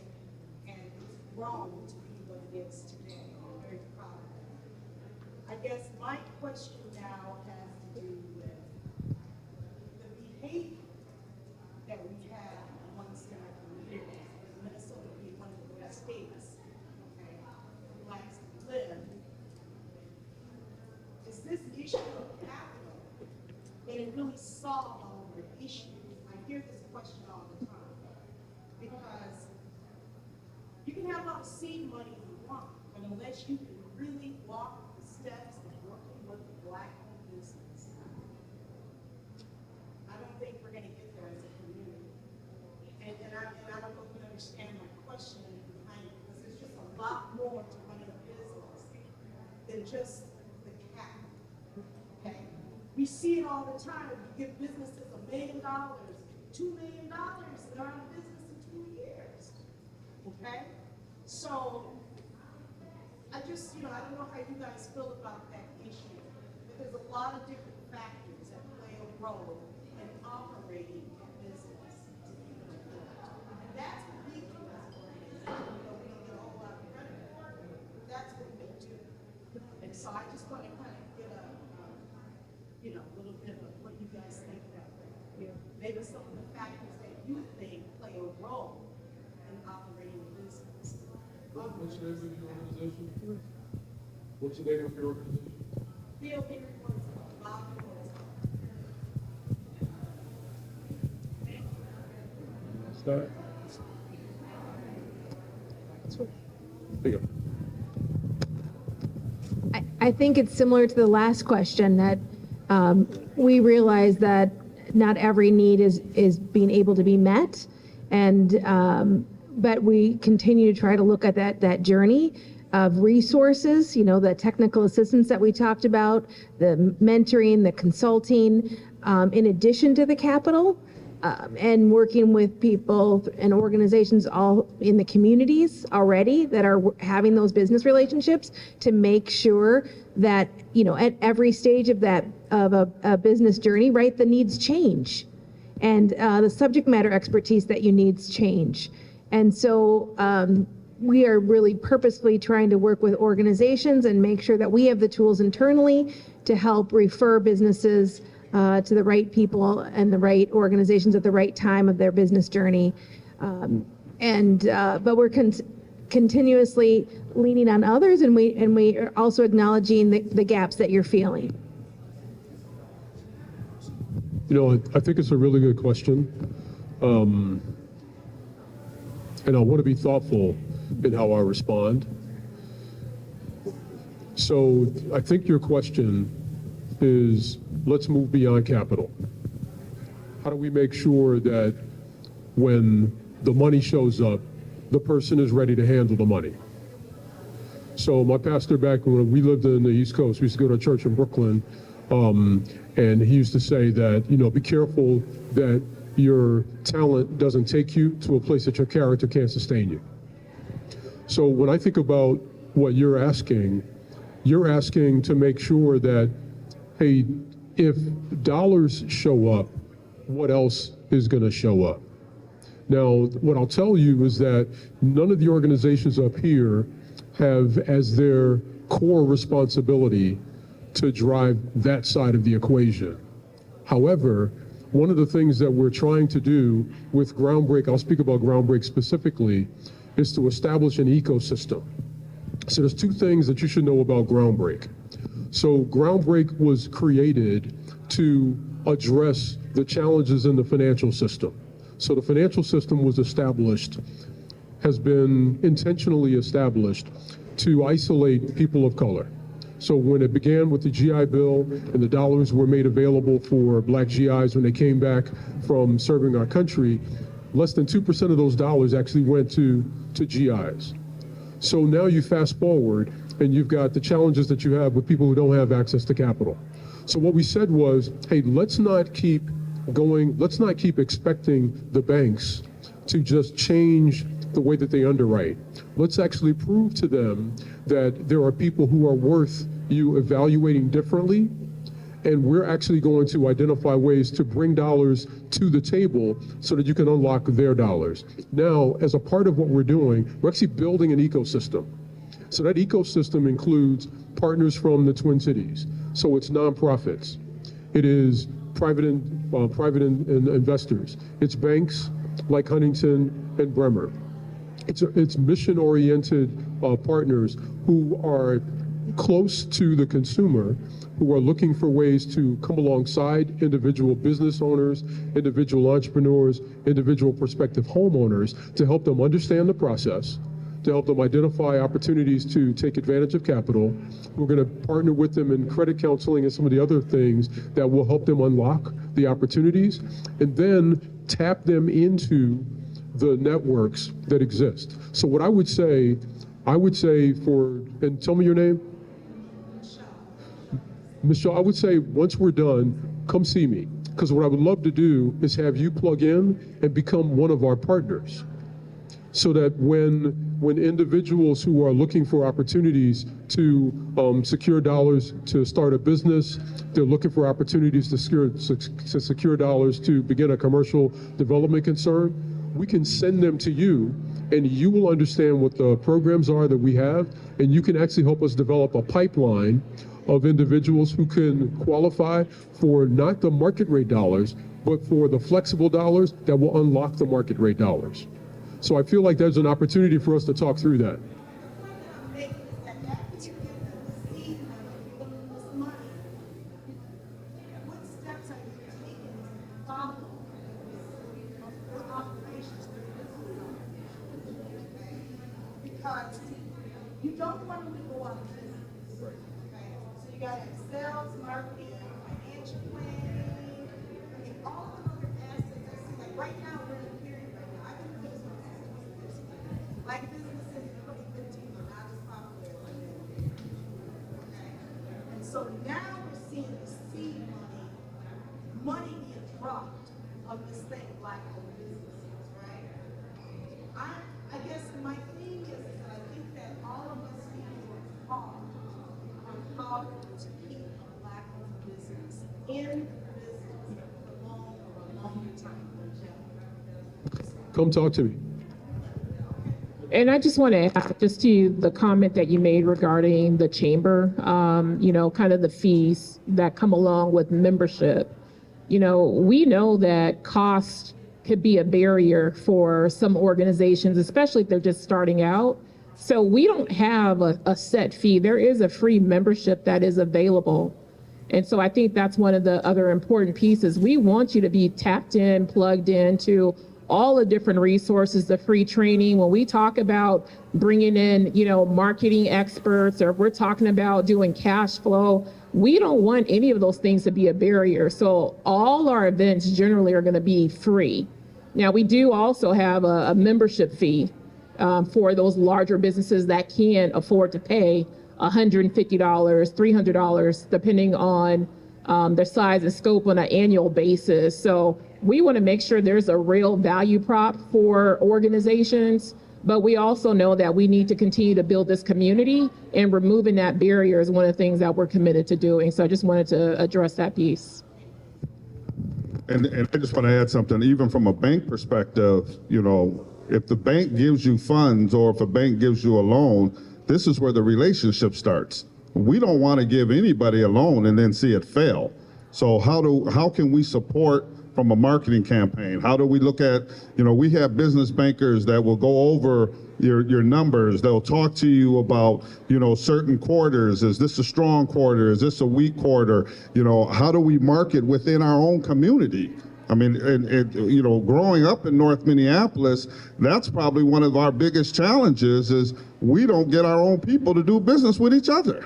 S8: And it's grown to be what it is today. I'm very proud of it. I guess my question now has to do with the behavior that we have amongst our communities. Minnesota being one of the best states, okay, for blacks to live. Is this issue of capital, and it really solve all of the issues? I hear this question all the time, because you can have all the seed money you want, but unless you can really walk the steps of working with the Black-owned business, I don't think we're gonna get there as a community. And I don't know if you understand my question behind it, because there's just a lot more to running a business than just the cap, okay? We see it all the time. We give businesses $1 million, $2 million, they're out of business in 2 years, okay? So, I just, I don't know how you guys feel about that issue, but there's a lot of different factors that play a role in operating a business. And that's what we do as an organization. We don't get a whole lot of credit for it, but that's what we do. And so I just want to kind of get a little bit of what you guys think about that. Maybe some of the factors that you think play a role in operating a business.
S14: What's the name of your organization? What's the name of your organization?
S8: Feel very
S14: Start.
S15: I think it's similar to the last question, that we realize that not every need is being able to be met, and but we continue to try to look at that journey of resources, the technical assistance that we talked about, the mentoring, the consulting, in addition to the capital, and working with people and organizations all in the communities already that are having those business relationships to make sure that, you know, at every stage of that, of a business journey, right, the needs change. And the subject matter expertise that you needs change. And so we are really purposefully trying to work with organizations and make sure that we have the tools internally to help refer businesses to the right people and the right organizations at the right time of their business journey. But we're continuously leaning on others, and we are also acknowledging the gaps that you're feeling.
S14: You know, I think it's a really good question. And I want to be thoughtful in how I respond. So I think your question is, let's move beyond capital. How do we make sure that when the money shows up, the person is ready to handle the money? So my pastor back when we lived in the East Coast, we used to go to a church in Brooklyn, and he used to say that, you know, be careful that your talent doesn't take you to a place that your character can't sustain you. So when I think about what you're asking to make sure that, hey, if dollars show up, what else is going to show up? Now, what I'll tell you is that none of the organizations up here have as their core responsibility to drive that side of the equation. However, one of the things that we're trying to do with Groundbreak, I'll speak about Groundbreak specifically, is to establish an ecosystem. So there's two things that you should know about Groundbreak. So Groundbreak was created to address the challenges in the financial system. So the financial system was established, has been intentionally established to isolate people of color. So when it began with the GI Bill and the dollars were made available for black GIs when they came back from serving our country, less than 2% of those dollars actually went to GIs. So now you fast forward and you've got the challenges that you have with people who don't have access to capital. So what we said was, hey, let's not keep expecting the banks to just change the way that they underwrite. Let's actually prove to them that there are people who are worth you evaluating differently, and we're actually going to identify ways to bring dollars to the table so that you can unlock their dollars. Now, as a part of what we're doing, we're actually building an ecosystem. So that ecosystem includes partners from the Twin Cities. So it's nonprofits. It is private investors. It's banks like Huntington and Bremer. It's mission-oriented partners who are close to the consumer, who are looking for ways to come alongside individual business owners, individual entrepreneurs, individual prospective homeowners to help them understand the process, to help them identify opportunities to take advantage of capital. We're going to partner with them in credit counseling and some of the other things that will help them unlock the opportunities, and then tap them into the networks that exist. So what I would say and tell me your name? Michelle, I would say once we're done, come see me. Because what I would love to do is have you plug in and become one of our partners. So that when individuals who are looking for opportunities to secure dollars to start a business, they're looking for opportunities to secure dollars to begin a commercial development concern, we can send them to you, and you will understand what the programs are that we have, and you can actually help us develop a pipeline of individuals who can qualify for not the market rate dollars, but for the flexible dollars that will unlock the market rate dollars. So I feel like there's an opportunity for us to talk through that.
S8: Because you don't want them to go out of business. Right. Okay. So you got to have sales, marketing, financial planning, and all the other assets. Like right now, we're in a period right now. I've been doing this since 2015. Black businesses in 2015 are not as popular like they were. Okay. And so now we're seeing the seed money being dropped
S19: of this thing, Black-owned businesses, right? I guess my thing is that I think that all of us need to work hard on how to keep a Black-owned business in business for a long time.
S14: Come talk to me.
S17: And I just want to add just to the comment that you made regarding the chamber, kind of the fees that come along with membership. We know that cost could be a barrier for some organizations, especially if they're just starting out. So we don't have a set fee. There is a free membership that is available. And so I think that's one of the other important pieces. We want you to be tapped in, plugged into all the different resources, the free training. When we talk about bringing in, marketing experts, or if we're talking about doing cash flow, we don't want any of those things to be a barrier. So all our events generally are going to be free. Now, we do also have a membership fee for those larger businesses that can afford to pay $150, $300, depending on their size and scope on an annual basis. So we want to make sure there's a real value prop for organizations, but we also know that we need to continue to build this community, and removing that barrier is one of the things that we're committed to doing. So I just wanted to address that piece.
S16: And I just want to add something, even from a bank perspective, if the bank gives you funds or if a bank gives you a loan, this is where the relationship starts. We don't want to give anybody a loan and then see it fail. So how can we support from a marketing campaign? How do we look at, we have business bankers that will go over your numbers. They'll talk to you about, certain quarters. Is this a strong quarter? Is this a weak quarter? How do we market within our own community? I mean, growing up in North Minneapolis, that's probably one of our biggest challenges is we don't get our own people to do business with each other.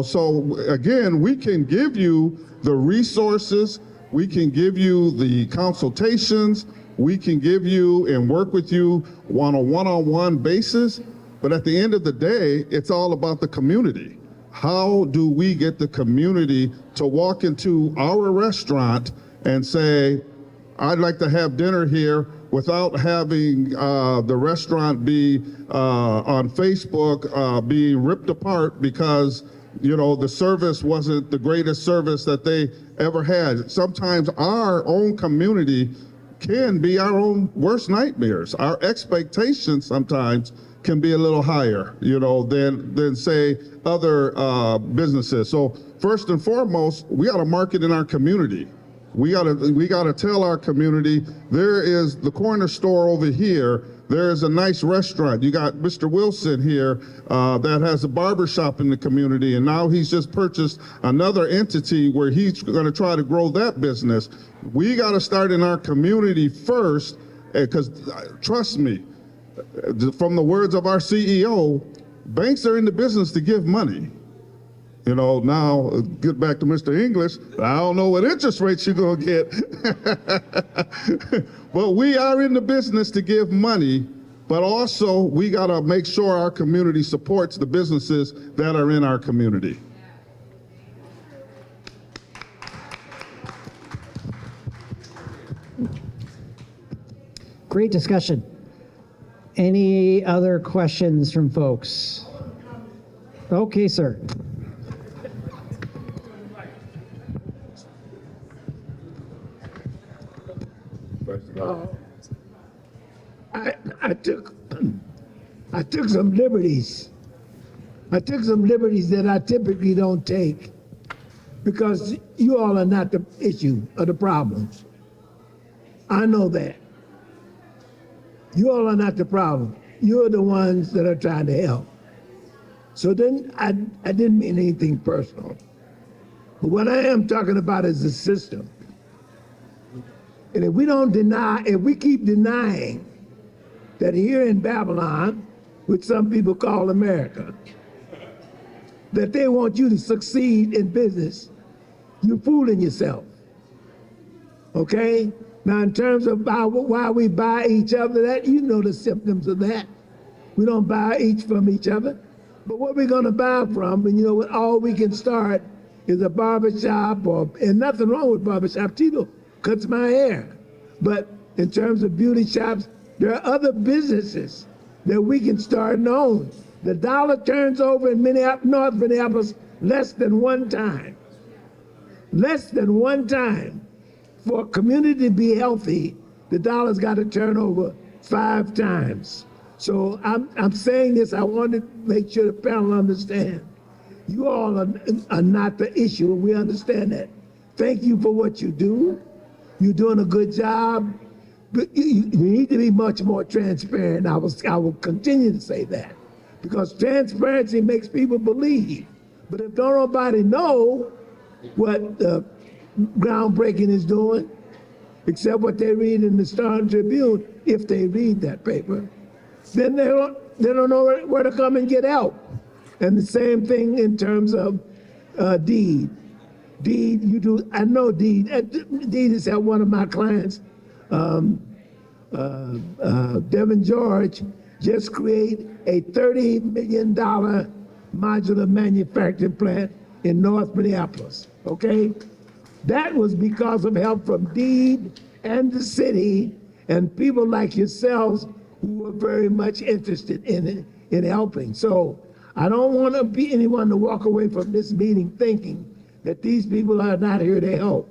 S16: So again, we can give you the resources, we can give you the consultations, we can give you and work with you on a one-on-one basis, but at the end of the day, it's all about the community. How do we get the community to walk into our restaurant and say, I'd like to have dinner here, without having the restaurant be on Facebook being ripped apart because the service wasn't the greatest service that they ever had. Sometimes our own community can be our own worst nightmares. Our expectations sometimes can be a little higher, than say other businesses. So first and foremost, we got to market in our community. We gotta tell our community, there is the corner store over here, there is a nice restaurant. You got Mr. Wilson here that has a barber shop in the community, and now he's just purchased another entity where he's gonna try to grow that business. We gotta start in our community first, because trust me, from the words of our CEO, banks are in the business to give money. Now get back to Mr. English. I don't know what interest rates you're gonna get, but we are in the business to give money, but also we gotta make sure our community supports the businesses that are in our community.
S13: Great discussion. Any other questions from folks? Okay, sir.
S19: I took some liberties. I took some liberties that I typically don't take because you all are not the issue or the problem. I know that. You all are not the problem. You're the ones that are trying to help. So then I didn't mean anything personal. But what I am talking about is the system. And if we keep denying that here in Babylon, which some people call America, that they want you to succeed in business, you're fooling yourself. Okay? Now, in terms of why we buy each other, that you know the symptoms of that. We don't buy each from each other. But what we're gonna buy from, and all we can start is a barbershop, and nothing wrong with barbershop. Tito cuts my hair. But in terms of beauty shops, there are other businesses that we can start and own. The dollar turns over in North Minneapolis less than one time. Less than one time. For a community to be healthy, the dollar's got to turn over 5 times. So I'm saying this, I want to make sure the panel understand. You all are not the issue, and we understand that. Thank you for what you do. You're doing a good job. But you need to be much more transparent. I will continue to say that, because transparency makes people believe. But if don't nobody know what groundbreaking is doing, except what they read in the Star and Tribune, if they read that paper, then they don't know where to come and get help. And the same thing in terms of deed. Deed, you do. I know Deed. Deed has helped one of my clients. Devin George just create a $30 million modular manufacturing plant in North Minneapolis, okay? That was because of help from Deed and the city and people like yourselves who were very much interested in helping. So I don't want anyone to walk away from this meeting thinking that these people are not here to help.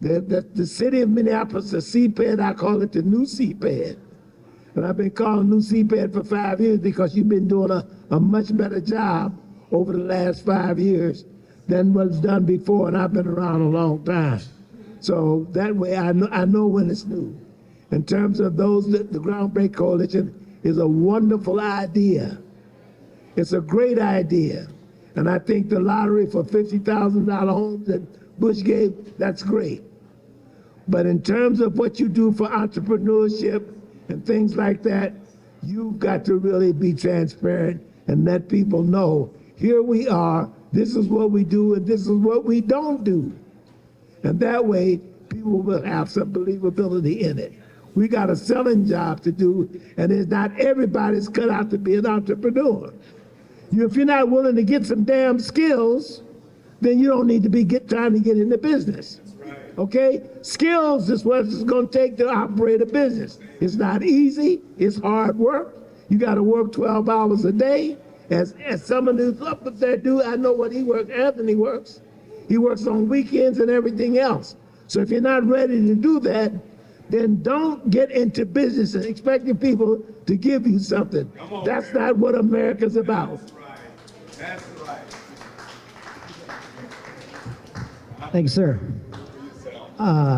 S19: The city of Minneapolis, the CPED, I call it the new CPED. And I've been calling new CPED for 5 years because you've been doing a much better job over the last 5 years than was done before, and I've been around a long time. So that way I know when it's new. In terms of those, the Groundbreak Coalition is a wonderful idea. It's a great idea. And I think the lottery for $50,000 homes that Bush gave, that's great. But in terms of what you do for entrepreneurship and things like that, you've got to really be transparent and let people know, here we are, this is what we do, and this is what we don't do. And that way, people will have some believability in it. We got a selling job to do, and it's not everybody's cut out to be an entrepreneur. If you're not willing to get some damn skills, then you don't need to be trying to get into business. Okay? Skills is what it's going to take to operate a business. It's not easy. It's hard work. You got to work 12 hours a day. As some of these up there do, I know what he works. Anthony works. He works on weekends and everything else. So if you're not ready to do that, then don't get into business and expecting people to give you something. That's not what America's about.
S6: That's right.
S13: Thank you, sir.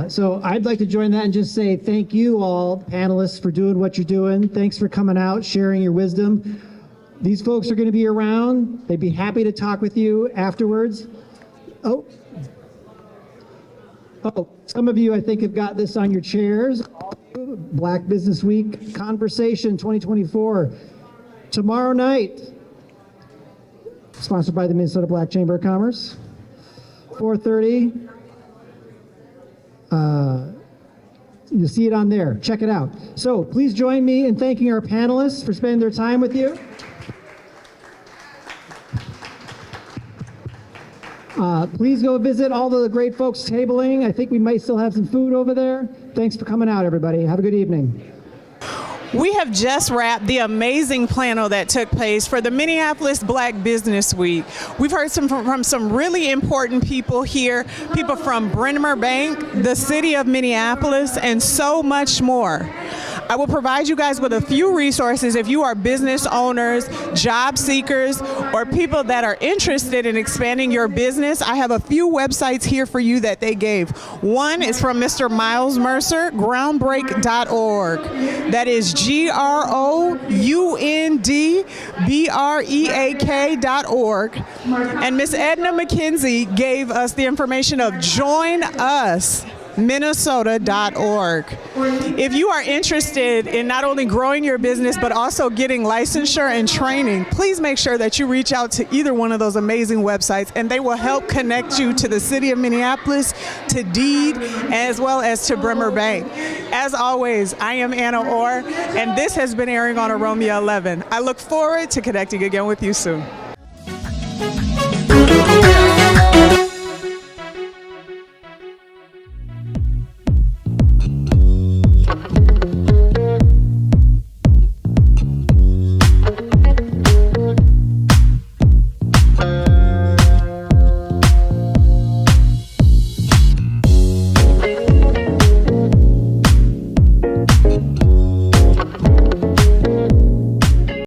S13: So I'd like to join that and just say thank you all, panelists, for doing what you're doing. Thanks for coming out, sharing your wisdom. These folks are going to be around. They'd be happy to talk with you afterwards. Oh, some of you, I think, have got this on your chairs. Black Business Week Conversation 2024. Tomorrow night, sponsored by the Minnesota Black Chamber of Commerce, 4:30. You'll see it on there. Check it out. So please join me in thanking our panelists for spending their time with you. Please go visit all the great folks tabling. I think we might still have some food over there. Thanks for coming out, everybody. Have a good evening.
S8: We have just wrapped the amazing panel that took place for the Minneapolis Black Business Week. We've heard from some really important people here, people from Bremer Bank, the city of Minneapolis, and so much more. I will provide you guys with a few resources if you are business owners, job seekers, or people that are interested in expanding your business. I have a few websites here for you that they gave. One is from Mr. Miles Mercer, groundbreak.org. That is GROUNDBREAK.org. And Miss Edna McKenzie gave us the information of Join Us. Minnesota.org. If you are interested in not only growing your business but also getting licensure and training, please make sure that you reach out to either one of those amazing websites, and they will help connect you to the city of Minneapolis, to Deed, as well as to Bremer Bank. As always, I am Anna Orr, and this has been airing on OROMIA11. I look forward to connecting again with you soon.